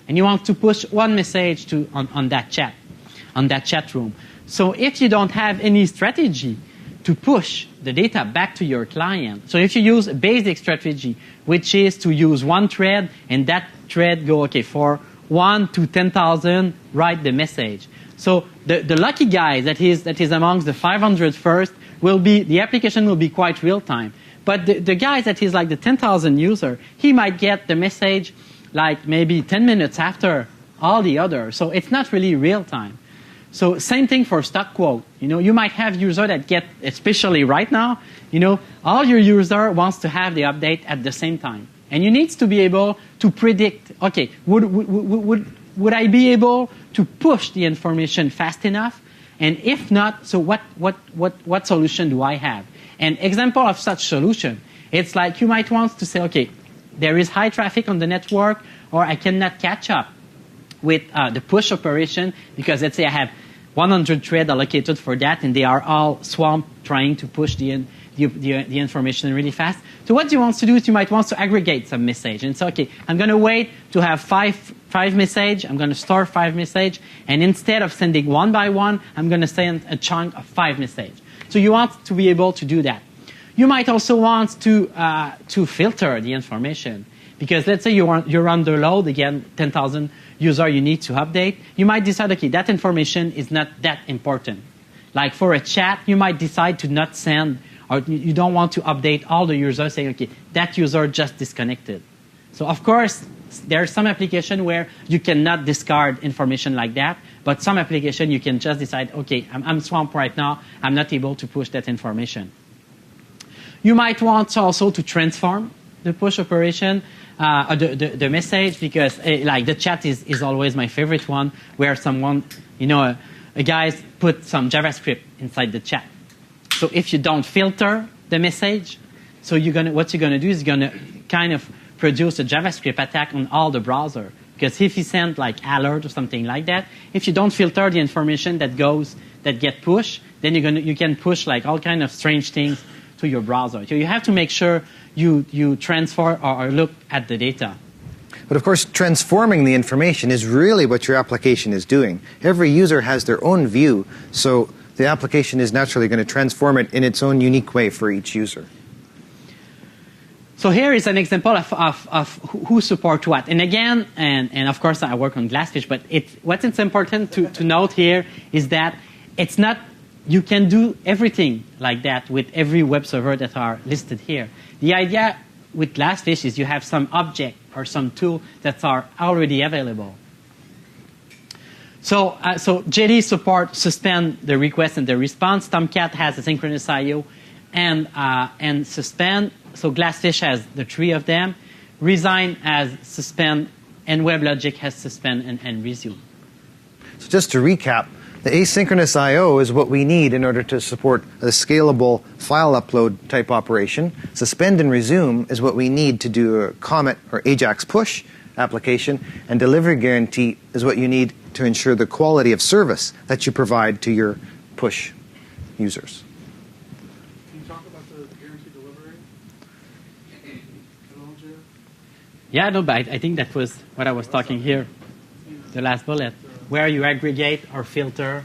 and you want to push one message on that chat room. So if you don't have any strategy to push the data back to your client, so if you use a basic strategy, which is to use one thread, and that thread go, okay, for 1 to 10,000, write the message. So the lucky guy that is amongst the 500 first the application will be quite real time. But the guy that is like the 10,000 user, he might get the message like maybe 10 minutes after all the others. So it's not really real time. So same thing for stock quote. You might have user that get, especially right now, all your user wants to have the update at the same time. And you need to be able to predict, okay, would I be able to push the information fast enough? And if not, so what solution do I have? An example of such solution, it's like you might want to say, okay, there is high traffic on the network, or I cannot catch up with the push operation, because let's say I have 100 threads allocated for that, and they are all swamped trying to push the information really fast. So what you want to do is you might want to aggregate some message and say, okay, I'm going to wait to have five message. I'm going to store 5 message, and instead of sending one by one, I'm going to send a chunk of 5 message. So you want to be able to do that. You might also want to filter the information, because let's say you're under load, again, 10,000 user you need to update. You might decide, okay, that information is not that important. Like for a chat, you might decide to not send, or you don't want to update all the users, saying, okay, that user just disconnected. So of course, there are some applications where you cannot discard information like that, but some applications you can just decide, okay, I'm swamped right now, I'm not able to push that information. You might want also to transform the push operation, the message, because like the chat is always my favorite one, where someone, a guy put some JavaScript inside the chat. So if you don't filter the message, so what you're gonna do is you're gonna kind of produce a JavaScript attack on all the browser. Because if you send like alert or something like that, if you don't filter the information that get pushed, then you can push like all kind of strange things to your browser. So you have to make sure you transfer or look at the data. But of course, transforming the information is really what your application is doing. Every user has their own view, so the application is naturally going to transform it in its own unique way for each user. So here is an example of who support what. And again, and of course I work on GlassFish, but what's important to note here is that it's not, you can do everything like that with every web server that are listed here. The idea with GlassFish is you have some object or some tool that are already available. So JD support suspend the request and the response. Tomcat has asynchronous I/O and suspend. So GlassFish has the 3 of them. Resin has suspend, and Weblogic has suspend and resume. So just to recap, the asynchronous I/O is what we need in order to support a scalable file upload type operation. Suspend and resume is what we need to do a Comet or Ajax push application. And delivery guarantee is what you need to ensure the quality of service that you provide to your push users. Can you talk about the guaranteed delivery? Yeah, no, but I think that was what I was talking here, the last bullet, where you aggregate or filter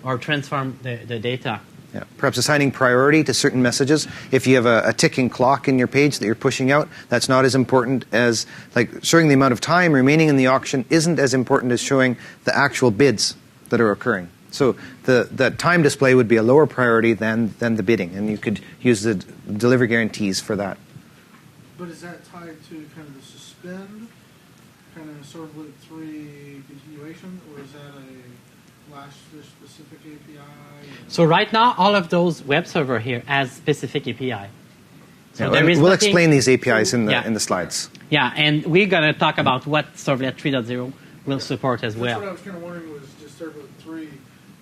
or transform the data. Yeah. Perhaps assigning priority to certain messages. If you have a ticking clock in your page that you're pushing out, that's not as important as, like, showing the amount of time remaining in the auction isn't as important as showing the actual bids that are occurring. So the time display would be a lower priority than the bidding, and you could use the delivery guarantees for that. But is that tied to kind of the suspend, kind of servlet 3 continuation, or is that a GlassFish specific API? So right now, all of those web server here has specific API. So Yeah, there is we'll nothing- explain these APIs in Yeah. the slides. Yeah, and we're going to talk about what Servlet 3.0 will support as That's well. what I was kind of wondering was, does servlet 3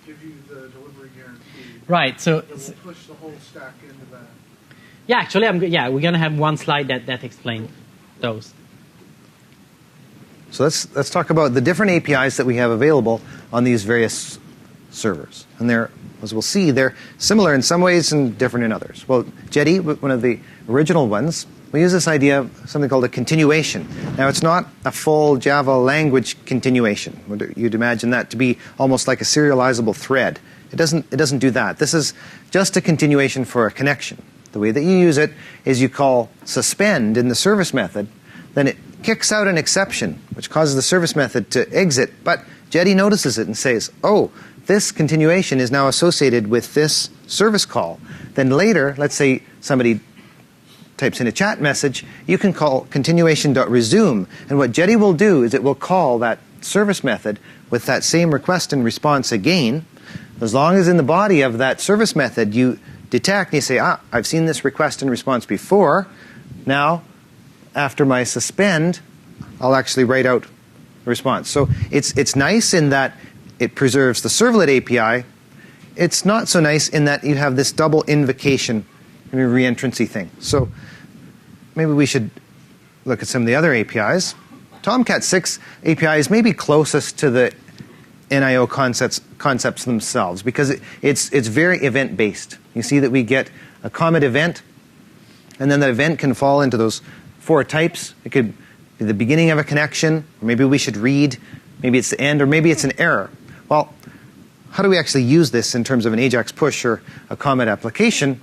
give you the delivery guarantee? Right, so That will push the whole stack into that. yeah, actually, we're going to have one slide that explains those. So let's talk about the different APIs that we have available on these various servers. And they're, as we'll see, they're similar in some ways and different in others. Well, Jetty, one of the original ones, we use this idea of something called a continuation. Now, it's not a full Java language continuation. You'd imagine that to be almost like a serializable thread. It doesn't do that. This is just a continuation for a connection. The way that you use it is you call suspend in the service method, then it kicks out an exception, which causes the service method to exit, but Jetty notices it and says, oh, this continuation is now associated with this service call. Then later, let's say somebody types in a chat message, you can call continuation.resume, and what Jetty will do is it will call that service method with that same request and response again, as long as in the body of that service method you detect and you say, I've seen this request and response before, now after my suspend, I'll actually write out a response. So it's nice in that it preserves the servlet API. It's not so nice in that you have this double invocation and reentrancy thing. So maybe we should look at some of the other APIs. Tomcat 6 API is maybe closest to the NIO concepts themselves because it's very event-based. You see that we get a commit event, and then that event can fall into those 4 types. It could be the beginning of a connection, or maybe we should read, maybe it's the end, or maybe it's an error. Well, how do we actually use this in terms of an AJAX push or a commit application?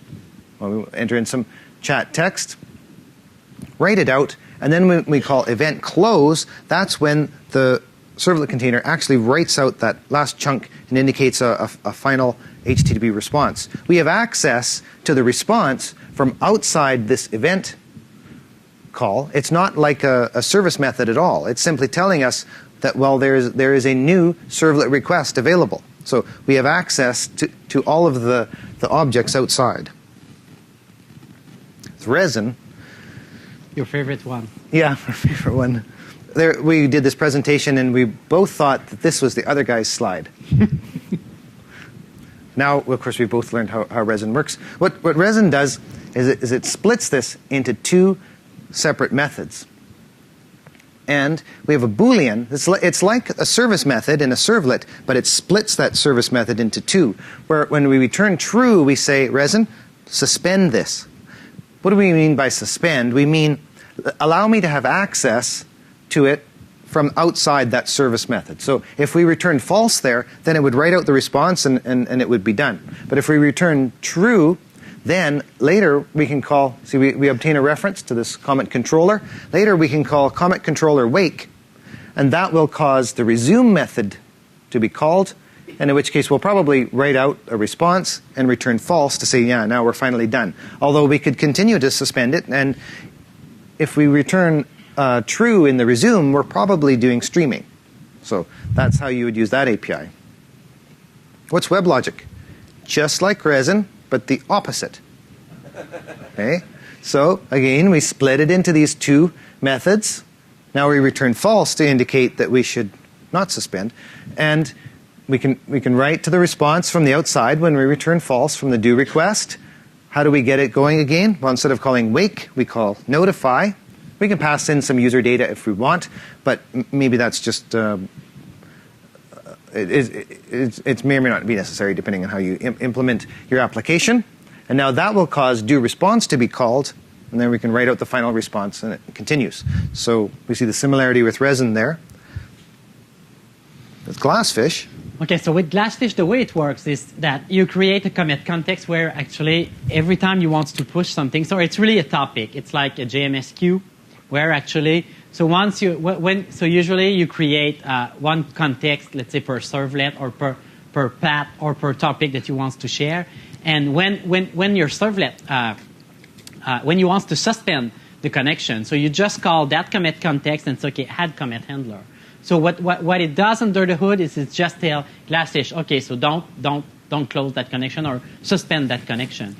Well, we enter in some chat text, write it out, and then when we call event close, that's when the servlet container actually writes out that last chunk and indicates a final HTTP response. We have access to the response from outside this event call. It's not like a service method at all. It's simply telling us that, well, there is a new servlet request available. So we have access to all of the objects outside. With Resin. Your favorite one. Yeah, our favorite one. We did this presentation and we both thought that this was the other guy's slide. Now, of course, we both learned how Resin works. What Resin does is it splits this into 2 separate methods. And we have a Boolean. It's like a service method in a servlet, but it splits that service method into 2. Where when we return true, we say, Resin, suspend this. What do we mean by suspend? We mean allow me to have access to it from outside that service method. So if we return false there, then it would write out the response and it would be done. But if we return true, then later we can call, see we obtain a reference to this comment controller. Later we can call comment controller wake, and that will cause the resume method to be called, and in which case we'll probably write out a response and return false to say, yeah, now we're finally done. Although we could continue to suspend it, and if we return true in the resume, we're probably doing streaming. So that's how you would use that API. What's Weblogic? Just like Resin, but the opposite. Okay? So again, we split it into these 2 methods. Now we return false to indicate that we should not suspend. And we can write to the response from the outside when we return false from the do request. How do we get it going again? Well, instead of calling wake, we call notify. We can pass in some user data if we want, but maybe that's just it may or may not be necessary depending on how you implement your application. And now that will cause do response to be called, and then we can write out the final response and it continues. So we see the similarity with Resin there. With GlassFish. Okay, so with GlassFish, the way it works is that you create a commit context where actually every time you want to push something, so it's really a topic. It's like a JMS queue where actually, so so usually you create one context, let's say per servlet or per path or per topic that you want to share. And when your servlet, when you want to suspend the connection, so you just call that commit context and say, okay, add commit handler. So what it does under the hood is it just tell GlassFish, okay, so don't close that connection or suspend that connection.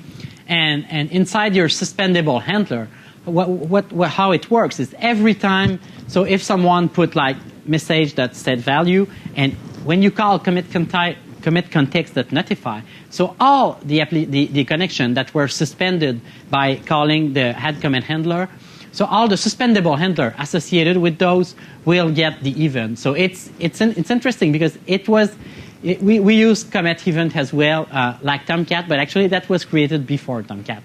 And inside your suspendable handler, how it works is every time, so if someone put like message that set value, and when you call commit context.notify, so all the connection that were suspended by calling the add commit handler, so all the suspendable handler associated with those will get the event. So it's interesting because we use commit event as well, like Tomcat, but actually that was created before Tomcat.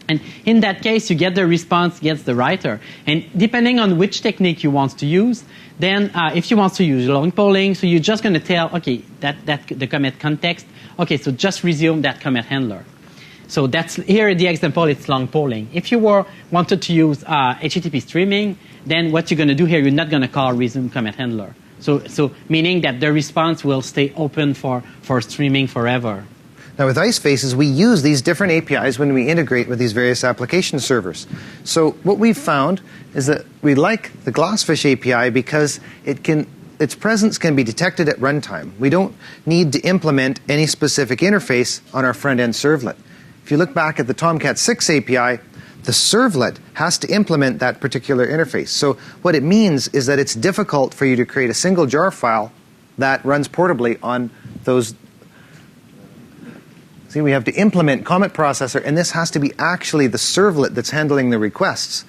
And in that case, you get the response, gets the writer. And depending on which technique you want to use, then if you want to use long polling, so you're just going to tell, okay, that the commit context, okay, so just resume that commit handler. So that's here the example, it's long polling. If you wanted to use HTTP streaming, then what you're going to do here, you're not going to call resume commit handler. So meaning that the response will stay open for streaming forever. Now with IceFaces, we use these different APIs when we integrate with these various application servers. So what we've found is that we like the GlassFish API because its presence can be detected at runtime. We don't need to implement any specific interface on our front-end servlet. If you look back at the Tomcat 6 API, the servlet has to implement that particular interface. So what it means is that it's difficult for you to create a single jar file that runs portably on those. See, we have to implement Comet Processor, and this has to be actually the servlet that's handling the requests.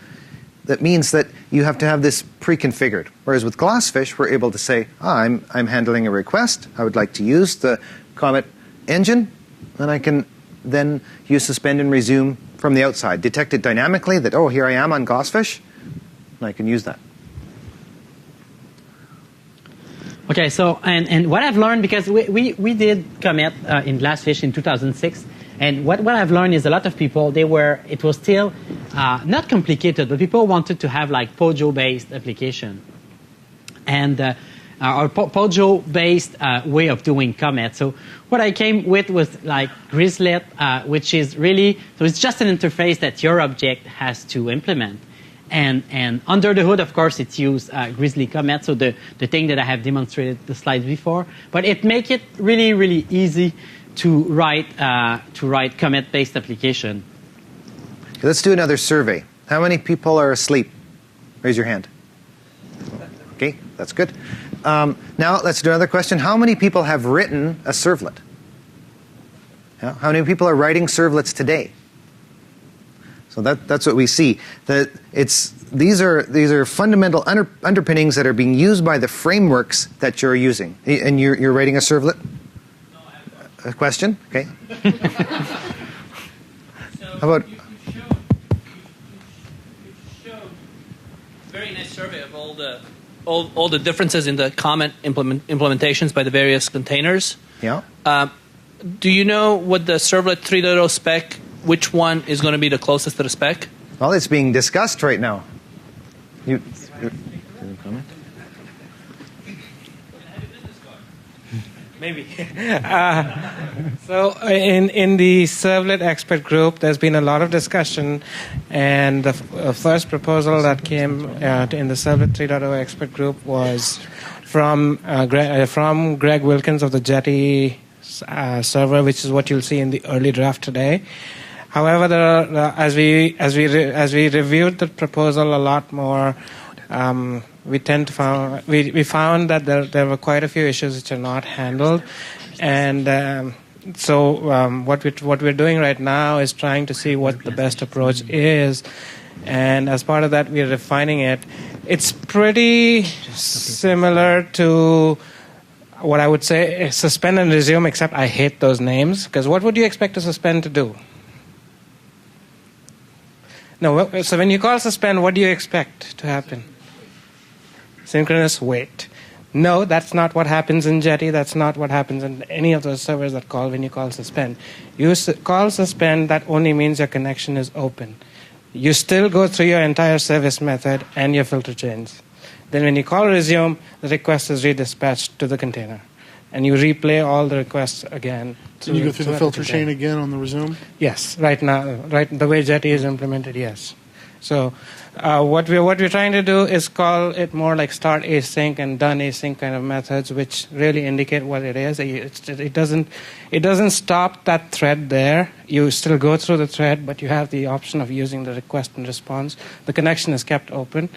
That means that you have to have this pre-configured. Whereas with GlassFish, we're able to say, I'm handling a request. I would like to use the Comet engine, and I can then use suspend and resume from the outside. Detect it dynamically that, oh, here I am on GlassFish, and I can use that. Okay, so, and what I've learned, because we did commit in GlassFish in 2006, and what I've learned is a lot of people, it was still not complicated, but people wanted to have like Pojo-based application. And or Pojo-based way of doing commit. So what I came with was like Grizzlet, which is really, so it's just an interface that your object has to implement. And under the hood, of course, it's used Grizzly commit, so the thing that I have demonstrated the slides before. But it makes it really, really easy to write commit-based application. Let's do another survey. How many people are asleep? Raise your hand. Okay, that's good. Now let's do another question. How many people have written a servlet? Yeah, how many people are writing servlets today? So that's what we see. That these are fundamental underpinnings that are being used by the frameworks that you're using. And you're writing a servlet? No, I have a question? Okay. So how about? You showed a very nice survey of all the differences in the common implementations by the various containers. Yeah. Do you know what the Servlet 3.0 spec, which one is going to be the closest to the spec? Well, it's being discussed right now. You comment? Maybe. So in the servlet expert group, there's been a lot of discussion, and the first proposal that came in the Servlet 3.0 expert group was from Greg Wilkins of the Jetty server, which is what you'll see in the early draft today. However, as we reviewed the proposal a lot more, we found that there were quite a few issues which are not handled, and so what we're doing right now is trying to see what the best approach is, and as part of that, we're refining it. It's pretty similar to what I would say suspend and resume, except I hate those names, because what would you expect a suspend to do? No, so when you call suspend, what do you expect to happen? Synchronous wait. No, that's not what happens in Jetty. That's not what happens in any of those servers that call when you call suspend. You call suspend, that only means your connection is open. You still go through your entire service method and your filter chains. Then when you call resume, the request is redispatched to the container. and you replay all the requests again. Can you go through the filter chain again on the resume? Yes, right now, the way Jetty is implemented, yes. So what we're trying to do is call it more like start async and done async kind of methods, which really indicate what it is. It doesn't stop that thread there. You still go through the thread, but you have the option of using the request and response. The connection is kept open.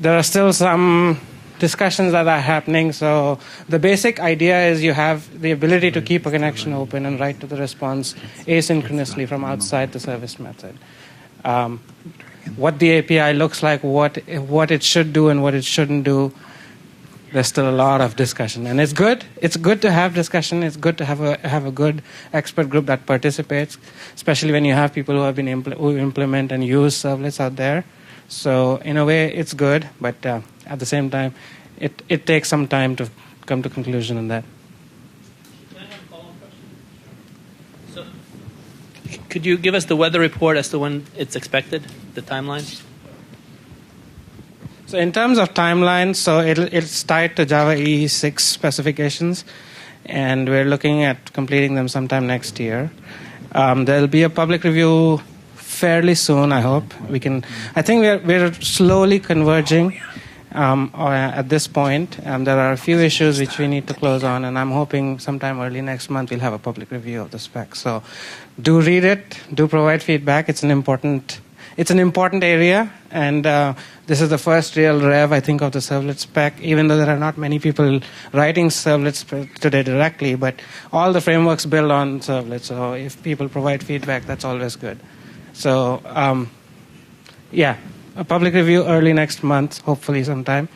There are still some discussions that are happening. So the basic idea is you have the ability to keep a connection open and write to the response asynchronously from outside the service method. What the API looks like, what it should do and what it shouldn't do, there's still a lot of discussion. And it's good. It's good to have discussion. It's good to have a good expert group that participates, especially when you have people who have been who implement and use servlets out there. So in a way, it's good, but at the same time, it takes some time to come to conclusion on that. Can I have a follow-up question? So, could you give us the weather report as to when it's expected, the timeline? So in terms of timeline, so it's tied to Java EE 6 specifications, and we're looking at completing them sometime next year. There'll be a public review fairly soon, I hope. I think we're slowly converging at this point. There are a few issues which we need to close on, and I'm hoping sometime early next month we'll have a public review of the spec. So do read it, do provide feedback. It's an important area, and this is the first real rev, I think, of the servlet spec, even though there are not many people writing servlets today directly, but all the frameworks build on servlets, so if people provide feedback, that's always good. So, a public review early next month, hopefully sometime,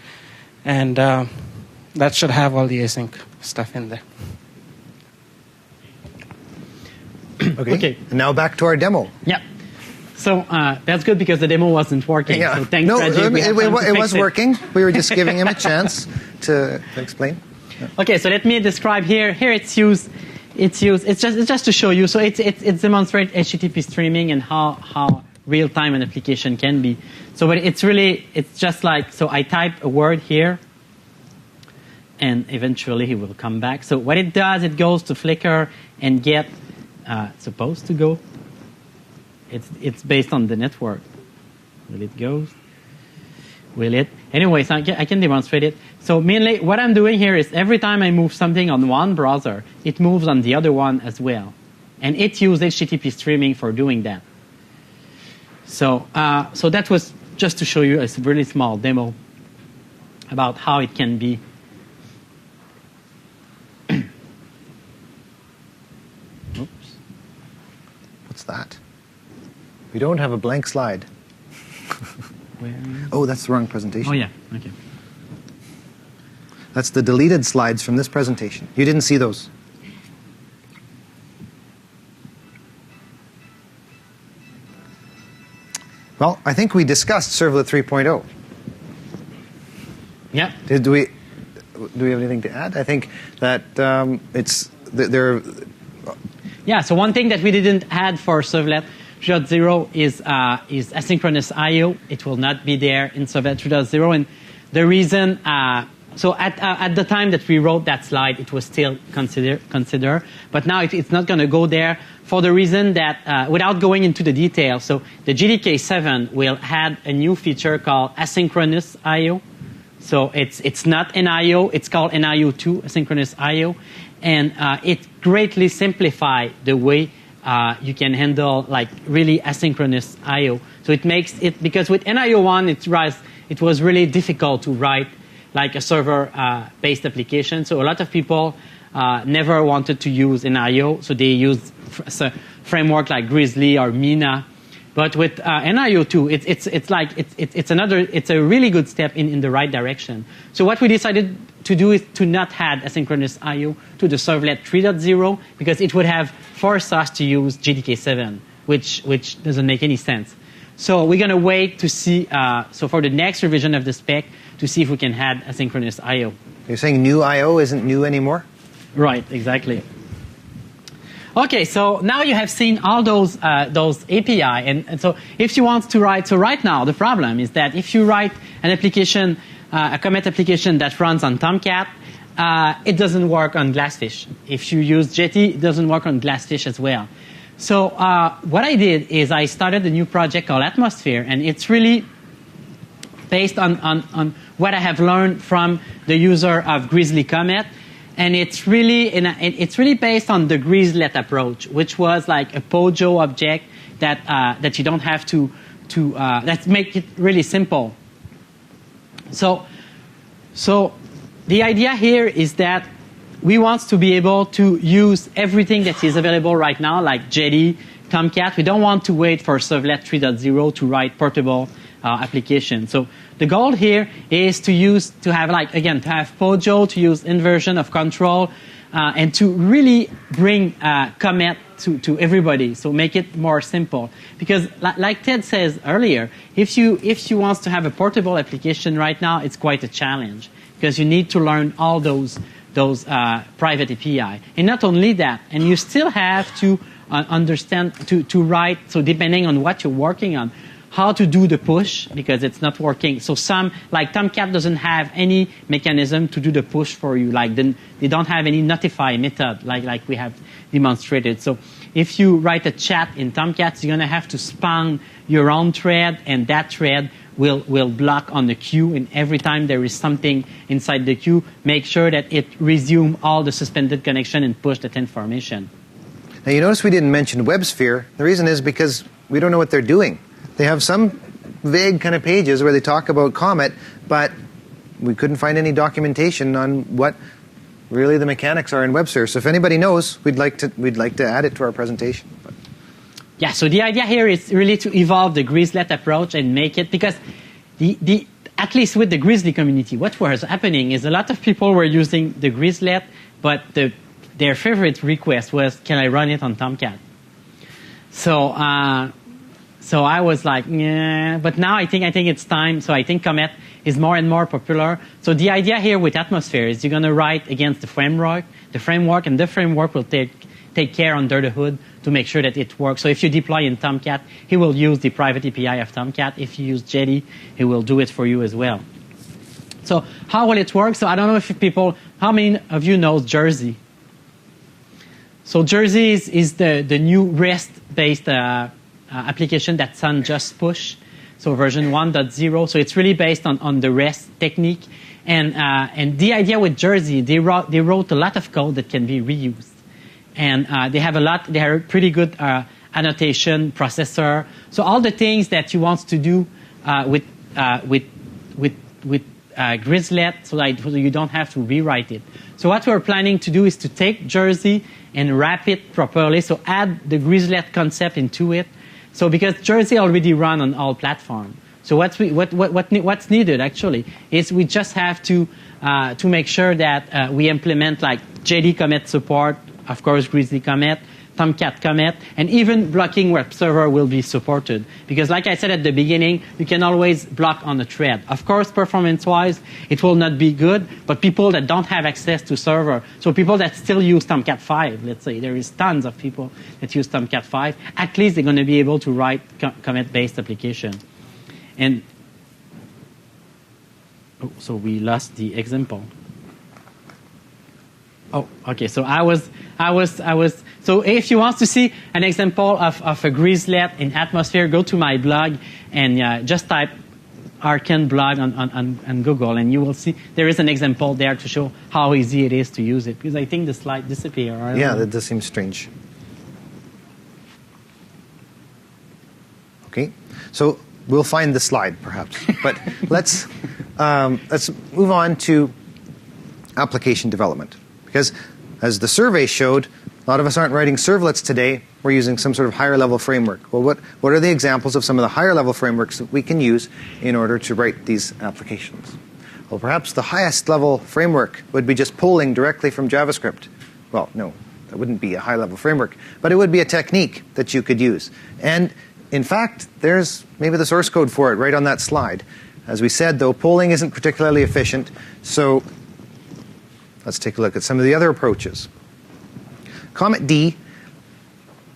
and that should have all the async stuff in there. Okay. Now back to our demo. Yeah. So that's good because the demo wasn't working. Yeah. So thanks, no, Reggie. it was working. We were just giving him a chance to explain. Yeah. Okay, so let me describe here. Here it's used. It's just to show you. So it's demonstrate HTTP streaming and how real time an application can be. So, but it's just like, so I type a word here, and eventually he will come back. So what it does, it goes to Flickr and get supposed to go. It's based on the network. Will it go? Will it? Anyway, so I can demonstrate it. So mainly what I'm doing here is every time I move something on one browser, it moves on the other one as well. And it uses HTTP streaming for doing that. So that was just to show you a really small demo about how it can be. Oops. What's that? We don't have a blank slide. Oh, that's the wrong presentation. Oh, yeah. Okay. That's the deleted slides from this presentation. You didn't see those. Well, I think we discussed Servlet 3.0. Yeah. Do we have anything to add? I think that Yeah, so one thing that we didn't add for Servlet 3.0 is asynchronous I/O. It will not be there in Servlet 3.0, and the reason. So at the time that we wrote that slide, it was still consider, but now it's not going to go there for the reason that without going into the details. So the JDK 7 will add a new feature called asynchronous I/O. So it's not NIO, it's called NIO2, asynchronous I/O, and it greatly simplifies the way you can handle like really asynchronous I/O. So it makes it, because with NIO1 it was really difficult to write like a server-based application. So a lot of people never wanted to use NIO, so they used a framework like Grizzly or Mina. But with NIO2, it's a really good step in the right direction. So what we decided to do is to not add asynchronous I/O to the Servlet 3.0 because it would have forced us to use JDK 7, which doesn't make any sense. So we're going to wait to see, so for the next revision of the spec, to see if we can add asynchronous I/O. You're saying new I/O isn't new anymore? Right, exactly. Okay, so now you have seen all those API, and so if you want to write, so right now the problem is that if you write an application, a commit application that runs on Tomcat, it doesn't work on GlassFish. If you use Jetty, it doesn't work on GlassFish as well. So what I did is I started a new project called Atmosphere, and it's really based on what I have learned from the user of Grizzly Comet. And it's really based on the Grizzlet approach, which was like a POJO object that you don't have to let's make it really simple. So the idea here is that we want to be able to use everything that is available right now, like Jetty, Tomcat. We don't want to wait for Servlet 3.0 to write portable applications. So the goal here is to have POJO, to use inversion of control, and to really bring Comet to everybody. So make it more simple. Because like Ted says earlier, if you want to have a portable application right now, it's quite a challenge because you need to learn all those private API. And not only that, and you still have to understand to write. So depending on what you're working on, how to do the push because it's not working. So like Tomcat doesn't have any mechanism to do the push for you. Like they don't have any notify method like we have demonstrated. So if you write a chat in Tomcat, you're going to have to spawn your own thread, and that thread will block on the queue. And every time there is something inside the queue, make sure that it resume all the suspended connection and push that information. Now you notice we didn't mention WebSphere. The reason is because we don't know what they're doing. They have some vague kind of pages where they talk about Comet, but we couldn't find any documentation on what really the mechanics are in WebSphere. So if anybody knows, we'd like to add it to our presentation. Yeah, so the idea here is really to evolve the Grizzlet approach and make it, because at least with the Grizzly community, what was happening is a lot of people were using the Grizzlet, but their favorite request was, can I run it on Tomcat? So I was like, yeah, but now I think it's time. So I think Comet is more and more popular. So the idea here with Atmosphere is you're going to write against the framework, and the framework will take care under the hood to make sure that it works. So if you deploy in Tomcat, he will use the private API of Tomcat. If you use Jetty, he will do it for you as well. So how will it work? So I don't know how many of you know Jersey? So Jersey is the new REST-based application that Sun just pushed, so version 1.0. So it's really based on the REST technique, and the idea with Jersey, they wrote a lot of code that can be reused, and they have a pretty good annotation processor. So all the things that you want to do with Grizzlet, so that you don't have to rewrite it. So what we're planning to do is to take Jersey and wrap it properly. So add the Grizzlet concept into it. So because Jersey already run on all platforms, so what's needed actually is we just have to make sure that we implement like JD Comet support, of course Grizzly Comet, Tomcat Comet, and even blocking web server will be supported. Because like I said at the beginning, you can always block on a thread. Of course, performance-wise, it will not be good, but people that don't have access to server, so people that still use Tomcat 5, let's say, there is tons of people that use Tomcat 5, at least they're going to be able to write Comet-based application. And so we lost the example. Oh, okay. So so if you want to see an example of a Grizzlet in Atmosphere, go to my blog and just type Arcand blog on Google, and you will see there is an example there to show how easy it is to use it. Because I think the slide disappeared. Yeah, that does seem strange. Okay, so we'll find the slide perhaps, but let's move on to application development. Because as the survey showed, a lot of us aren't writing servlets today. We're using some sort of higher level framework. Well, what are the examples of some of the higher level frameworks that we can use in order to write these applications? Well, perhaps the highest level framework would be just polling directly from JavaScript. Well, no, that wouldn't be a high level framework, but it would be a technique that you could use. And in fact, there's maybe the source code for it right on that slide. As we said, though, polling isn't particularly efficient, so let's take a look at some of the other approaches. Comet D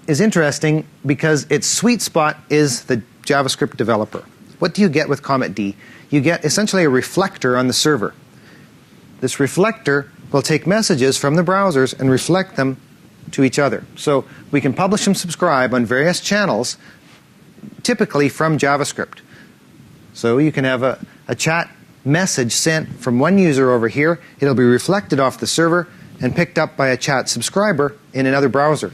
is interesting because its sweet spot is the JavaScript developer. What do you get with Comet D? You get essentially a reflector on the server. This reflector will take messages from the browsers and reflect them to each other. So we can publish and subscribe on various channels, typically from JavaScript. So you can have a chat message sent from one user over here. It'll be reflected off the server and picked up by a chat subscriber in another browser.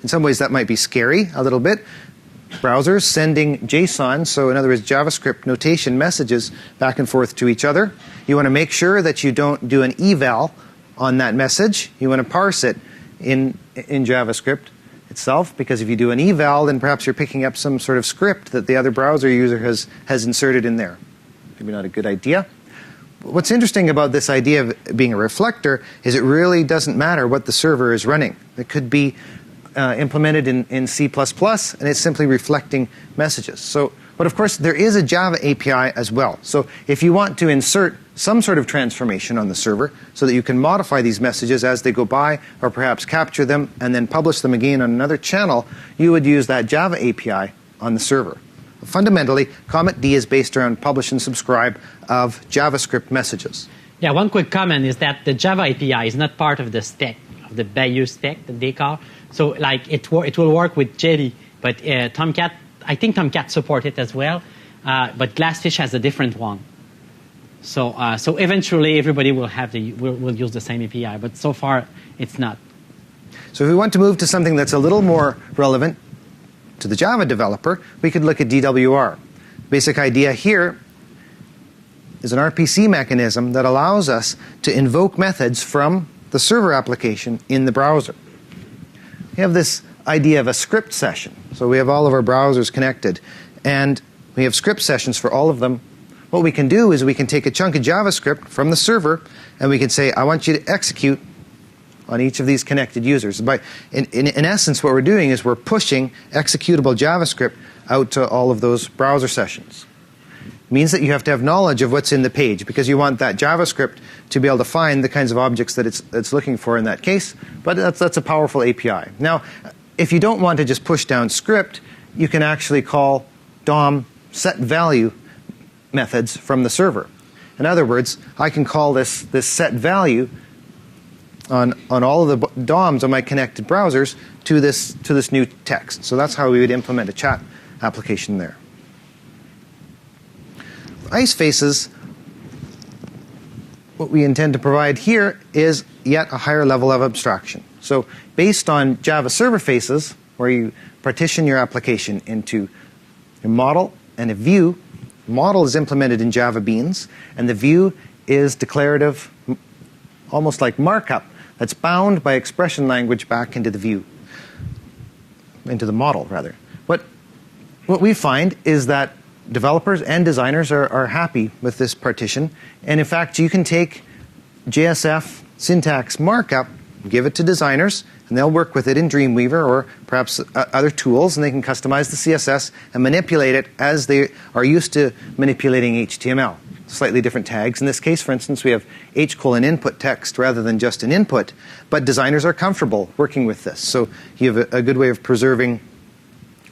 In some ways that might be scary a little bit. Browsers sending JSON, so in other words JavaScript notation messages back and forth to each other. You want to make sure that you don't do an eval on that message. You want to parse it in JavaScript itself, because if you do an eval, then perhaps you're picking up some sort of script that the other browser user has inserted in there. Maybe not a good idea. What's interesting about this idea of being a reflector is it really doesn't matter what the server is running. It could be implemented in C++, and it's simply reflecting messages. But of course, there is a Java API as well. So if you want to insert some sort of transformation on the server so that you can modify these messages as they go by, or perhaps capture them and then publish them again on another channel, you would use that Java API on the server. Fundamentally, Comet D is based around publish and subscribe of JavaScript messages. Yeah, one quick comment is that the Java API is not part of the stack, of the Bayou stack that they call. So like it will work with Jetty, but Tomcat, I think Tomcat support it as well, but GlassFish has a different one. So eventually everybody will use the same API, but so far it's not. So if we want to move to something that's a little more relevant to the Java developer, we could look at DWR. Basic idea here is an RPC mechanism that allows us to invoke methods from the server application in the browser. We have this idea of a script session. So we have all of our browsers connected, and we have script sessions for all of them. What we can do is we can take a chunk of JavaScript from the server, and we can say, I want you to execute on each of these connected users. In essence, what we're doing is we're pushing executable JavaScript out to all of those browser sessions. It means that you have to have knowledge of what's in the page, because you want that JavaScript to be able to find the kinds of objects that it's looking for in that case. But that's a powerful API. Now, if you don't want to just push down script, you can actually call DOM set value methods from the server. In other words, I can call this set value on all of the DOMs on my connected browsers to this new text. So that's how we would implement a chat application there. Ice faces, what we intend to provide here is yet a higher level of abstraction. So based on Java server faces, where you partition your application into a model and a view, the model is implemented in Java Beans, and the view is declarative, almost like markup, that's bound by expression language back into the view, into the model, rather. What we find is that developers and designers are happy with this partition, and in fact, you can take JSF syntax markup, give it to designers, and they'll work with it in Dreamweaver or perhaps other tools, and they can customize the CSS and manipulate it as they are used to manipulating HTML. Slightly different tags. In this case, for instance, we have h:"input text rather than just an input, but designers are comfortable working with this. So you have a good way of preserving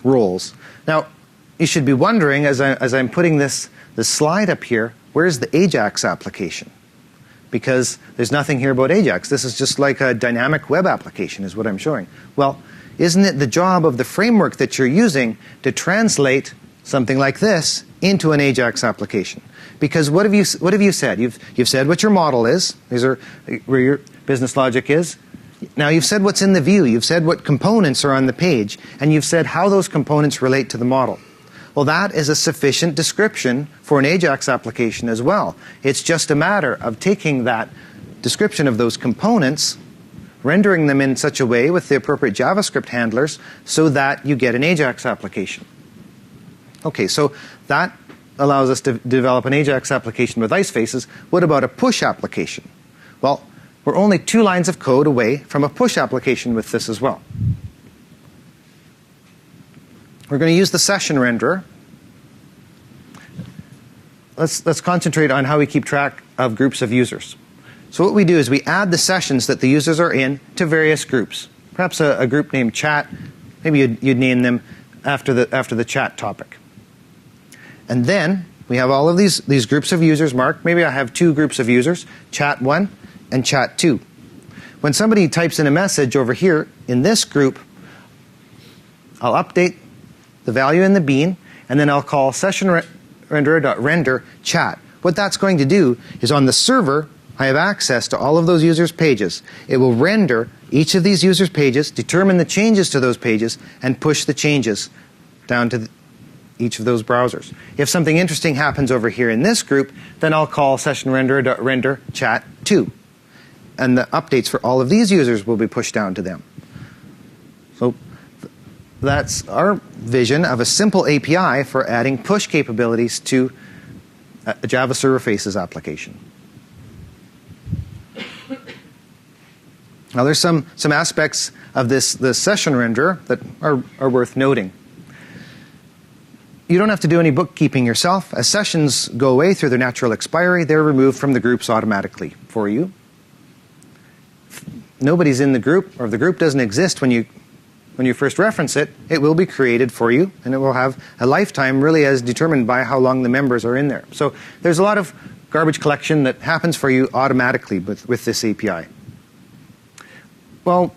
roles. Now, you should be wondering, as I'm putting this slide up here, where's the Ajax application? Because there's nothing here about Ajax. This is just like a dynamic web application is what I'm showing. Well, isn't it the job of the framework that you're using to translate something like this into an Ajax application? Because what have you said? You've said what your model is. These are where your business logic is. Now you've said what's in the view. You've said what components are on the page, and you've said how those components relate to the model. Well, that is a sufficient description for an Ajax application as well. It's just a matter of taking that description of those components, rendering them in such a way with the appropriate JavaScript handlers so that you get an Ajax application. Okay, so that allows us to develop an Ajax application with ice faces. What about a push application? Well, we're only 2 lines of code away from a push application with this as well. We're going to use the session renderer. Let's concentrate on how we keep track of groups of users. So what we do is we add the sessions that the users are in to various groups. Perhaps a group named chat. Maybe you'd name them after the chat topic. And then we have all of these groups of users marked. Maybe I have 2 groups of users, chat 1 and chat 2. When somebody types in a message over here in this group, I'll update the value in the bean, and then I'll call session renderer.render chat. What that's going to do is on the server, I have access to all of those users' pages. It will render each of these users' pages, determine the changes to those pages, and push the changes down to each of those browsers. If something interesting happens over here in this group, then I'll call session renderer.render chat 2. And the updates for all of these users will be pushed down to them. So that's our vision of a simple API for adding push capabilities to a Java Server Faces application. Now there's some aspects of this session renderer that are worth noting. You don't have to do any bookkeeping yourself. As sessions go away through their natural expiry, they're removed from the groups automatically for you. If nobody's in the group, or if the group doesn't exist when you first reference it, it will be created for you, and it will have a lifetime really as determined by how long the members are in there. So there's a lot of garbage collection that happens for you automatically with this API. Well,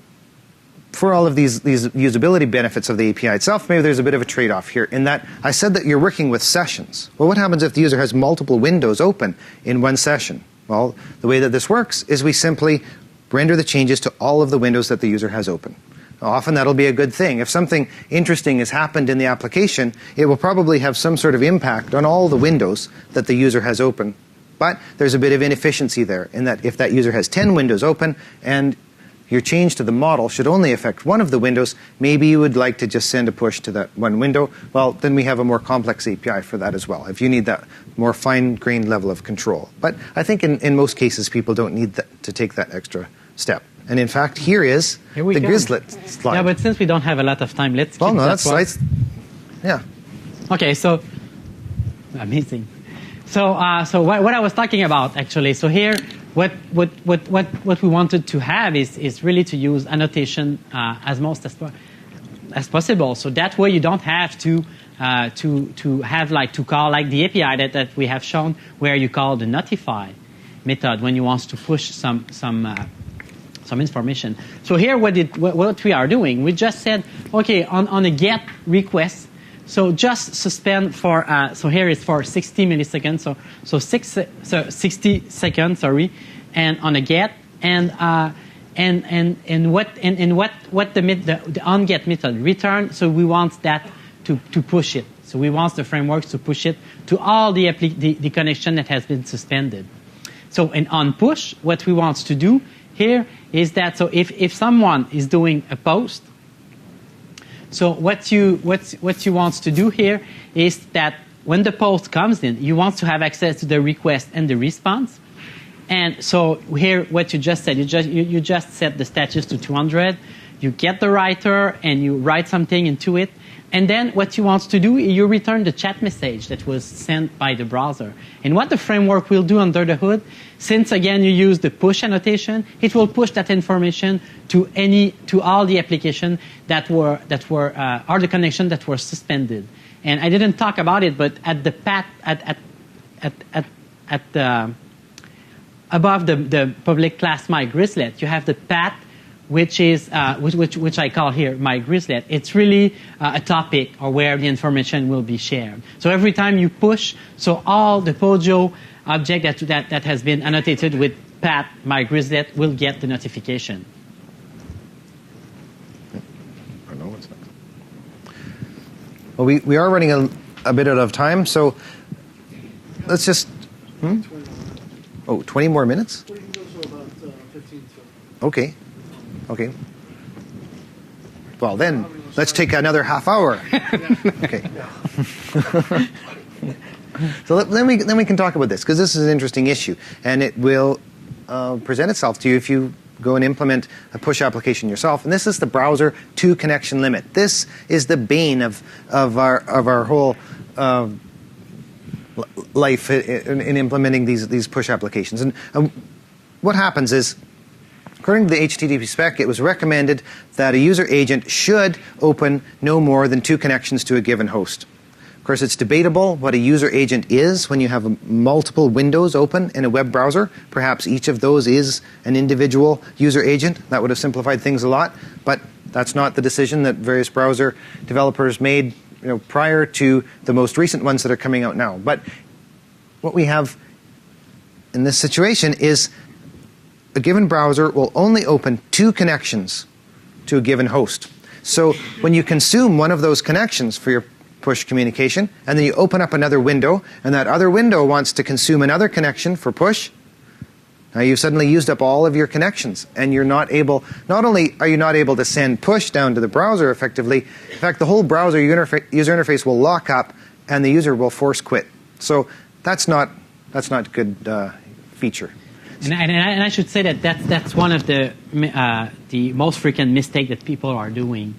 for all of these usability benefits of the API itself, maybe there's a bit of a trade-off here in that I said that you're working with sessions. Well, what happens if the user has multiple windows open in one session? Well, the way that this works is we simply render the changes to all of the windows that the user has open. Often that'll be a good thing. If something interesting has happened in the application, it will probably have some sort of impact on all the windows that the user has open. But there's a bit of inefficiency there in that if that user has 10 windows open and your change to the model should only affect one of the windows, maybe you would like to just send a push to that one window. Well, then we have a more complex API for that as well, if you need that more fine-grained level of control. But I think in most cases, people don't need to take that extra step. And in fact, here is the Grizzlet slide. Yeah, but since we don't have a lot of time, let's keep that's slides. Yeah. Okay, so amazing. So what I was talking about actually. So here, what we wanted to have is really to use annotation as most as possible. So that way you don't have to have to call like the API that we have shown, where you call the notify method when you want to push some information. So here what we are doing, we just said, okay, on a GET request, so just suspend for, so here is for 60 milliseconds, so 60 seconds, sorry, and on a GET, and what the onGet method return, so we want that to push it. So we want the frameworks to push it to all the connection that has been suspended. So on push, what we want to do here is that, so if someone is doing a post, so what you want to do here is that when the post comes in, you want to have access to the request and the response. And so here, what you just said, you just set the status to 200. You get the writer and you write something into it. And then what you want to do, you return the chat message that was sent by the browser. And what the framework will do under the hood, since again you use the push annotation, it will push that information to all the applications that were or the connection that were suspended. And I didn't talk about it, but at the path above the public class MyGrizzlet, you have the path, which is which I call here MyGrizzlet. It's really a topic or where the information will be shared. So every time you push, so all the Pojo object that has been annotated with path MyGrizzlet will get the notification. No, it's not. Well, we are running a bit out of time, so let's just. 20 more minutes? We can go to about 15. Okay. Well, then, let's take another half hour. Okay. So then we can talk about this, because this is an interesting issue, and it will present itself to you if you go and implement a push application yourself. And this is the browser to connection limit. This is the bane of our whole life in implementing these push applications. And what happens is, according to the HTTP spec, it was recommended that a user agent should open no more than 2 connections to a given host. course, it's debatable what a user agent is when you have multiple windows open in a web browser. Perhaps each of those is an individual user agent. That would have simplified things a lot, but that's not the decision that various browser developers made prior to the most recent ones that are coming out now. But what we have in this situation is a given browser will only open 2 connections to a given host. So when you consume one of those connections for your push communication, and then you open up another window, and that other window wants to consume another connection for push, now you've suddenly used up all of your connections, and you're not only are you not able to send push down to the browser effectively, in fact, the whole browser user interface will lock up, and the user will force quit. So that's not a good feature. And I should say that that's one of the most frequent mistake that people are doing.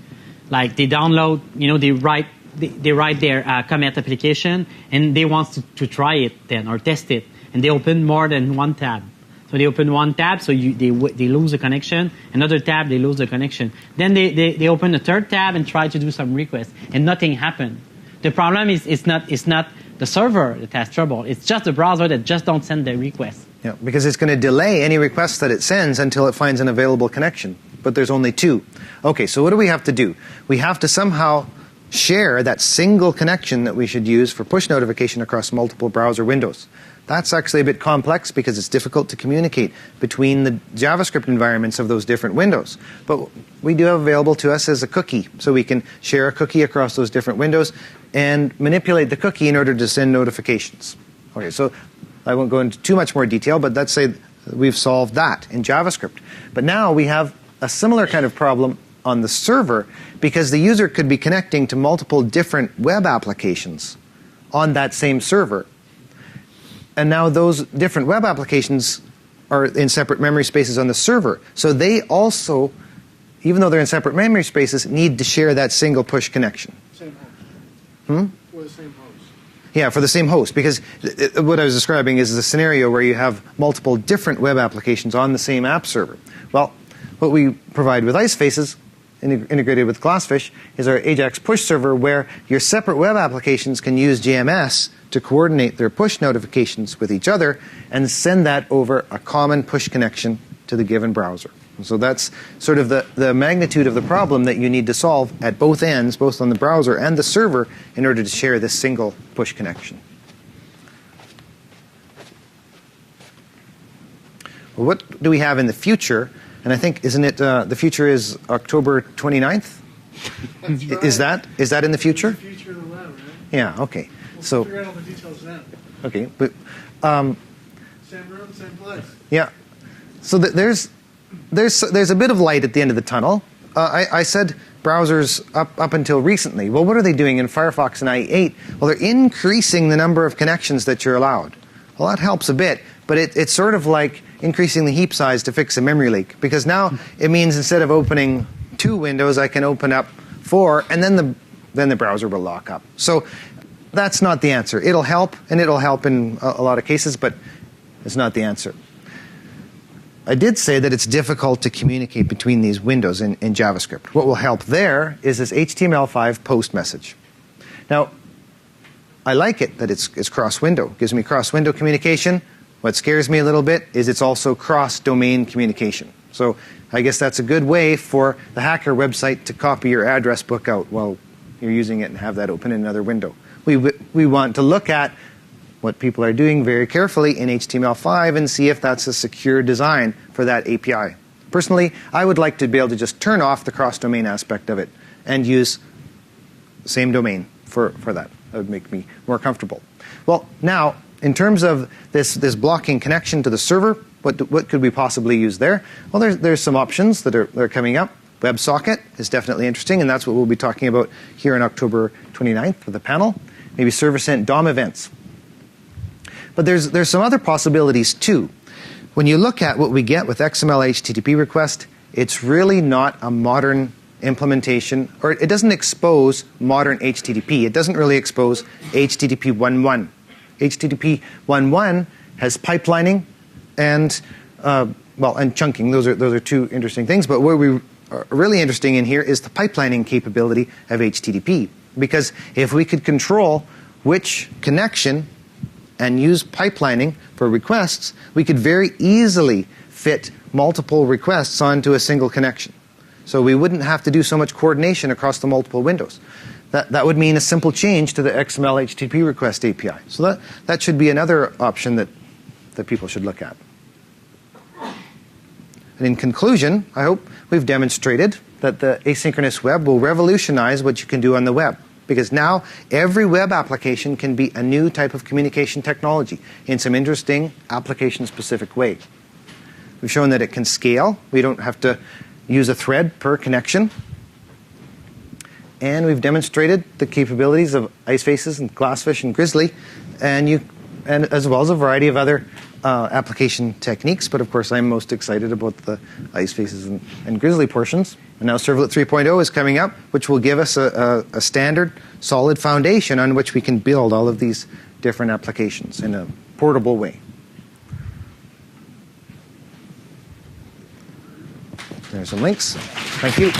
Like they download, they write their commit application, and they want to try it then or test it, and they open more than one tab. So they open one tab, so they lose a connection. Another tab, they lose the connection. Then they open a third tab and try to do some requests, and nothing happened. The problem is it's not the server that has trouble. It's just the browser that just don't send the request. Yeah, because it's going to delay any requests that it sends until it finds an available connection. But there's only 2. Okay, so what do we have to do? We have to somehow share that single connection that we should use for push notification across multiple browser windows. That's actually a bit complex because it's difficult to communicate between the JavaScript environments of those different windows. But we do have available to us as a cookie, so we can share a cookie across those different windows and manipulate the cookie in order to send notifications. Okay, so I won't go into too much more detail, but let's say we've solved that in JavaScript. But now we have a similar kind of problem on the server because the user could be connecting to multiple different web applications on that same server. And now those different web applications are in separate memory spaces on the server. So they also, even though they're in separate memory spaces, need to share that single push connection. Same host. For the same host. Yeah, for the same host. Because what I was describing is the scenario where you have multiple different web applications on the same app server. Well, what we provide with IceFaces, integrated with GlassFish, is our Ajax push server where your separate web applications can use JMS to coordinate their push notifications with each other and send that over a common push connection to the given browser. And so that's sort of the magnitude of the problem that you need to solve at both ends, both on the browser and the server, in order to share this single push connection. Well, what do we have in the future? And I think, isn't it, the future is October 29th? That's right. Is that in the future? It's the future of the web, right? Yeah, okay. We'll figure out all the details then. Okay, but Same room, same place. yeah. So there's a bit of light at the end of the tunnel. I said browsers up until recently. Well, what are they doing in Firefox and IE8? Well, they're increasing the number of connections that you're allowed. Well, that helps a bit, but it's sort of like increasing the heap size to fix a memory leak, because now it means instead of opening 2 windows, I can open up 4, and then the browser will lock up. So that's not the answer. It'll help, and it'll help in a lot of cases, but it's not the answer. I did say that it's difficult to communicate between these windows in JavaScript. What will help there is this HTML5 post message. Now, I like it that it's cross-window. It gives me cross-window communication. What scares me a little bit is it's also cross-domain communication. So I guess that's a good way for the hacker website to copy your address book out while you're using it and have that open in another window. We want to look at what people are doing very carefully in HTML5 and see if that's a secure design for that API. Personally, I would like to be able to just turn off the cross-domain aspect of it and use the same domain for that. That would make me more comfortable. Well, now, in terms of this blocking connection to the server, what could we possibly use there? Well, there's some options that are coming up. WebSocket is definitely interesting, and that's what we'll be talking about here on October 29th with the panel. Maybe server-sent DOM events. But there's some other possibilities too. When you look at what we get with XML HTTP request, it's really not a modern implementation, or it doesn't expose modern HTTP. It doesn't really expose HTTP 1.1. HTTP 1.1 has pipelining and chunking. Those are 2 interesting things. But what we are really interesting in here is the pipelining capability of HTTP. because if we could control which connection and use pipelining for requests, we could very easily fit multiple requests onto a single connection. So we wouldn't have to do so much coordination across the multiple windows. That would mean a simple change to the XML HTTP request API. So that should be another option that people should look at. And in conclusion, I hope we've demonstrated that the asynchronous web will revolutionize what you can do on the web. Because now every web application can be a new type of communication technology in some interesting application-specific way. We've shown that it can scale. We don't have to use a thread per connection. And we've demonstrated the capabilities of IceFaces and GlassFish and Grizzly, and as well as a variety of other application techniques. But of course, I'm most excited about the IceFaces and Grizzly portions. And now Servlet 3.0 is coming up, which will give us a standard, solid foundation on which we can build all of these different applications in a portable way. There's some links. Thank you.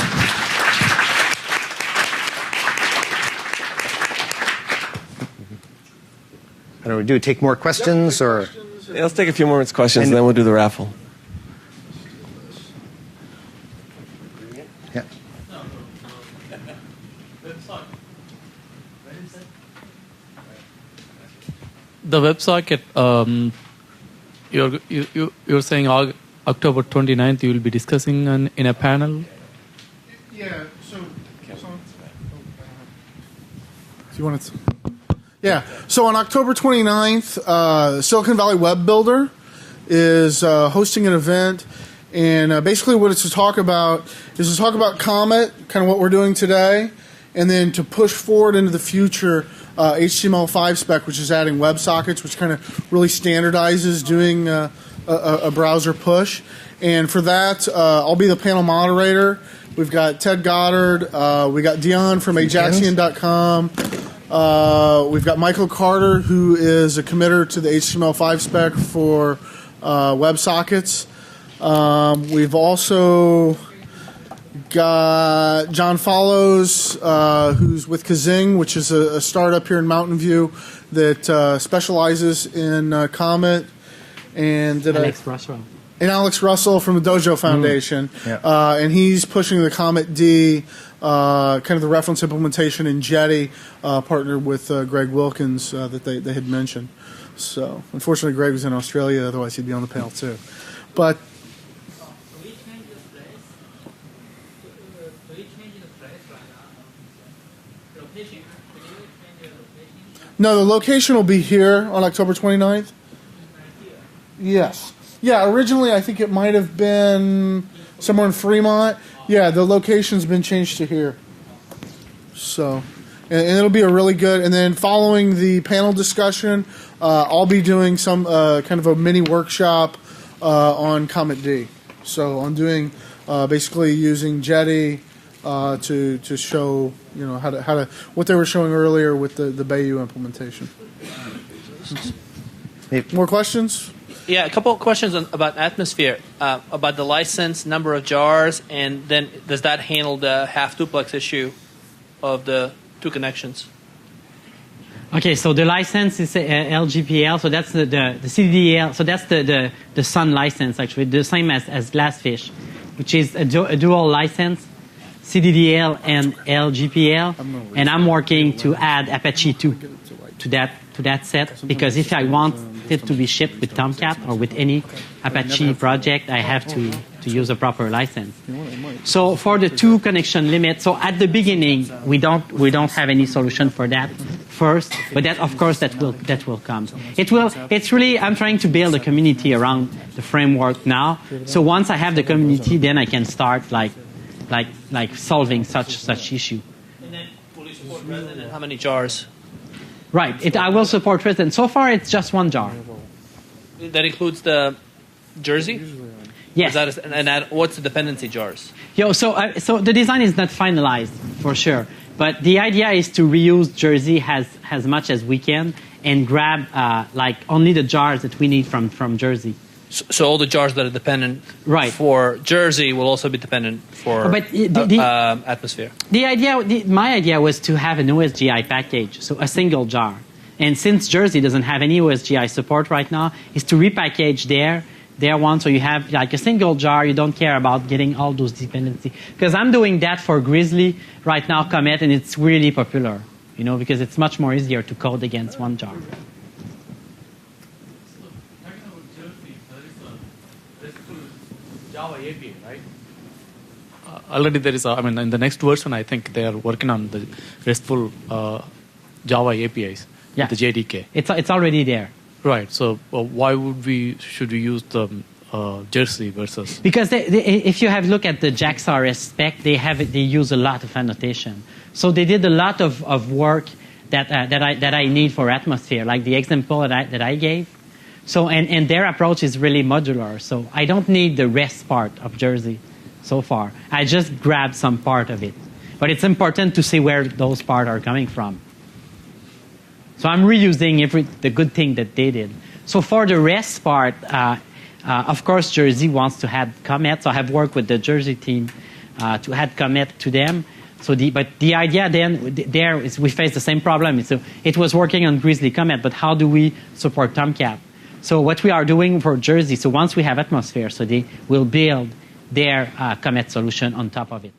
How do we do? Take more questions, or? Yeah, let's take a few more questions, and then we'll do the raffle. Yeah. The WebSocket, you're saying October 29th you will be discussing in a panel? Yeah, so do you want to? Yeah, so on October 29th, Silicon Valley Web Builder is hosting an event, and basically what it's to talk about is Comet, kind of what we're doing today, and then to push forward into the future HTML5 spec, which is adding WebSockets, which kind of really standardizes doing a browser push. And for that, I'll be the panel moderator. We've got Ted Goddard, we got Dion from Ajaxian.com. We've got Michael Carter, who is a committer to the HTML5 spec for WebSockets. We've also got John Follows, who's with Kazing, which is a startup here in Mountain View that specializes in Comet. And Alex Russell from the Dojo Foundation. And he's pushing the Comet D, kind of the reference implementation in Jetty, partnered with Greg Wilkins that they had mentioned. So unfortunately, Greg was in Australia, otherwise he'd be on the panel too. But no, the location will be here on October 29th. Yes. Yeah, originally I think it might have been somewhere in Fremont. Yeah, the location's been changed to here. So, and it'll be a really good, and then following the panel discussion, I'll be doing some kind of a mini workshop on Comet D. So I'm doing basically using Jetty to show, how to what they were showing earlier with the Bayou implementation. More questions? Yeah, a couple of questions about Atmosphere, about the license, number of jars, and then does that handle the half duplex issue of the two connections? Okay, so the license is LGPL, so that's the CDDL, so that's the Sun license actually, the same as GlassFish, which is a dual license, CDDL and LGPL, and I'm working to add Apache 2 to that set, because if I want it to be shipped with Tomcat or with any Apache project, I have to use a proper license. So for the two connection limit, so at the beginning we don't have any solution for that first, but that of course that will come. It's really, I'm trying to build a community around the framework now. So once I have the community, then I can start like solving such issue. And then will you support Resin and how many jars? Right. I will support Resin. So far, it's just one jar. That includes the Jersey? Yes. And what's the dependency jars? So the design is not finalized for sure, but the idea is to reuse Jersey as much as we can and grab only the jars that we need from Jersey. So all the jars that are dependent for Jersey will also be dependent for Atmosphere. My idea was to have an OSGI package, so a single jar. And since Jersey doesn't have any OSGI support right now, is to repackage their one, so you have like a single jar. You don't care about getting all those dependencies. Because I'm doing that for Grizzly right now, Comet, and it's really popular, because it's much more easier to code against one jar. Java API, right? Already there is in the next version, I think they are working on the RESTful Java APIs with the JDK. It's already there. Right. So why should we use the Jersey versus? Because if you have look at the JAX-RS spec, they use a lot of annotation. So they did a lot of work that I need for Atmosphere, like the example that I gave. So and their approach is really modular. So I don't need the rest part of Jersey so far. I just grabbed some part of it. But it's important to see where those parts are coming from. So I'm reusing the good thing that they did. So for the rest part, of course, Jersey wants to add Comet. So I have worked with the Jersey team to add Comet to them. But the idea then there is we face the same problem. So it was working on Grizzly Comet, but how do we support Tomcat? So what we are doing for Jersey, so once we have Atmosphere, so they will build their Comet solution on top of it.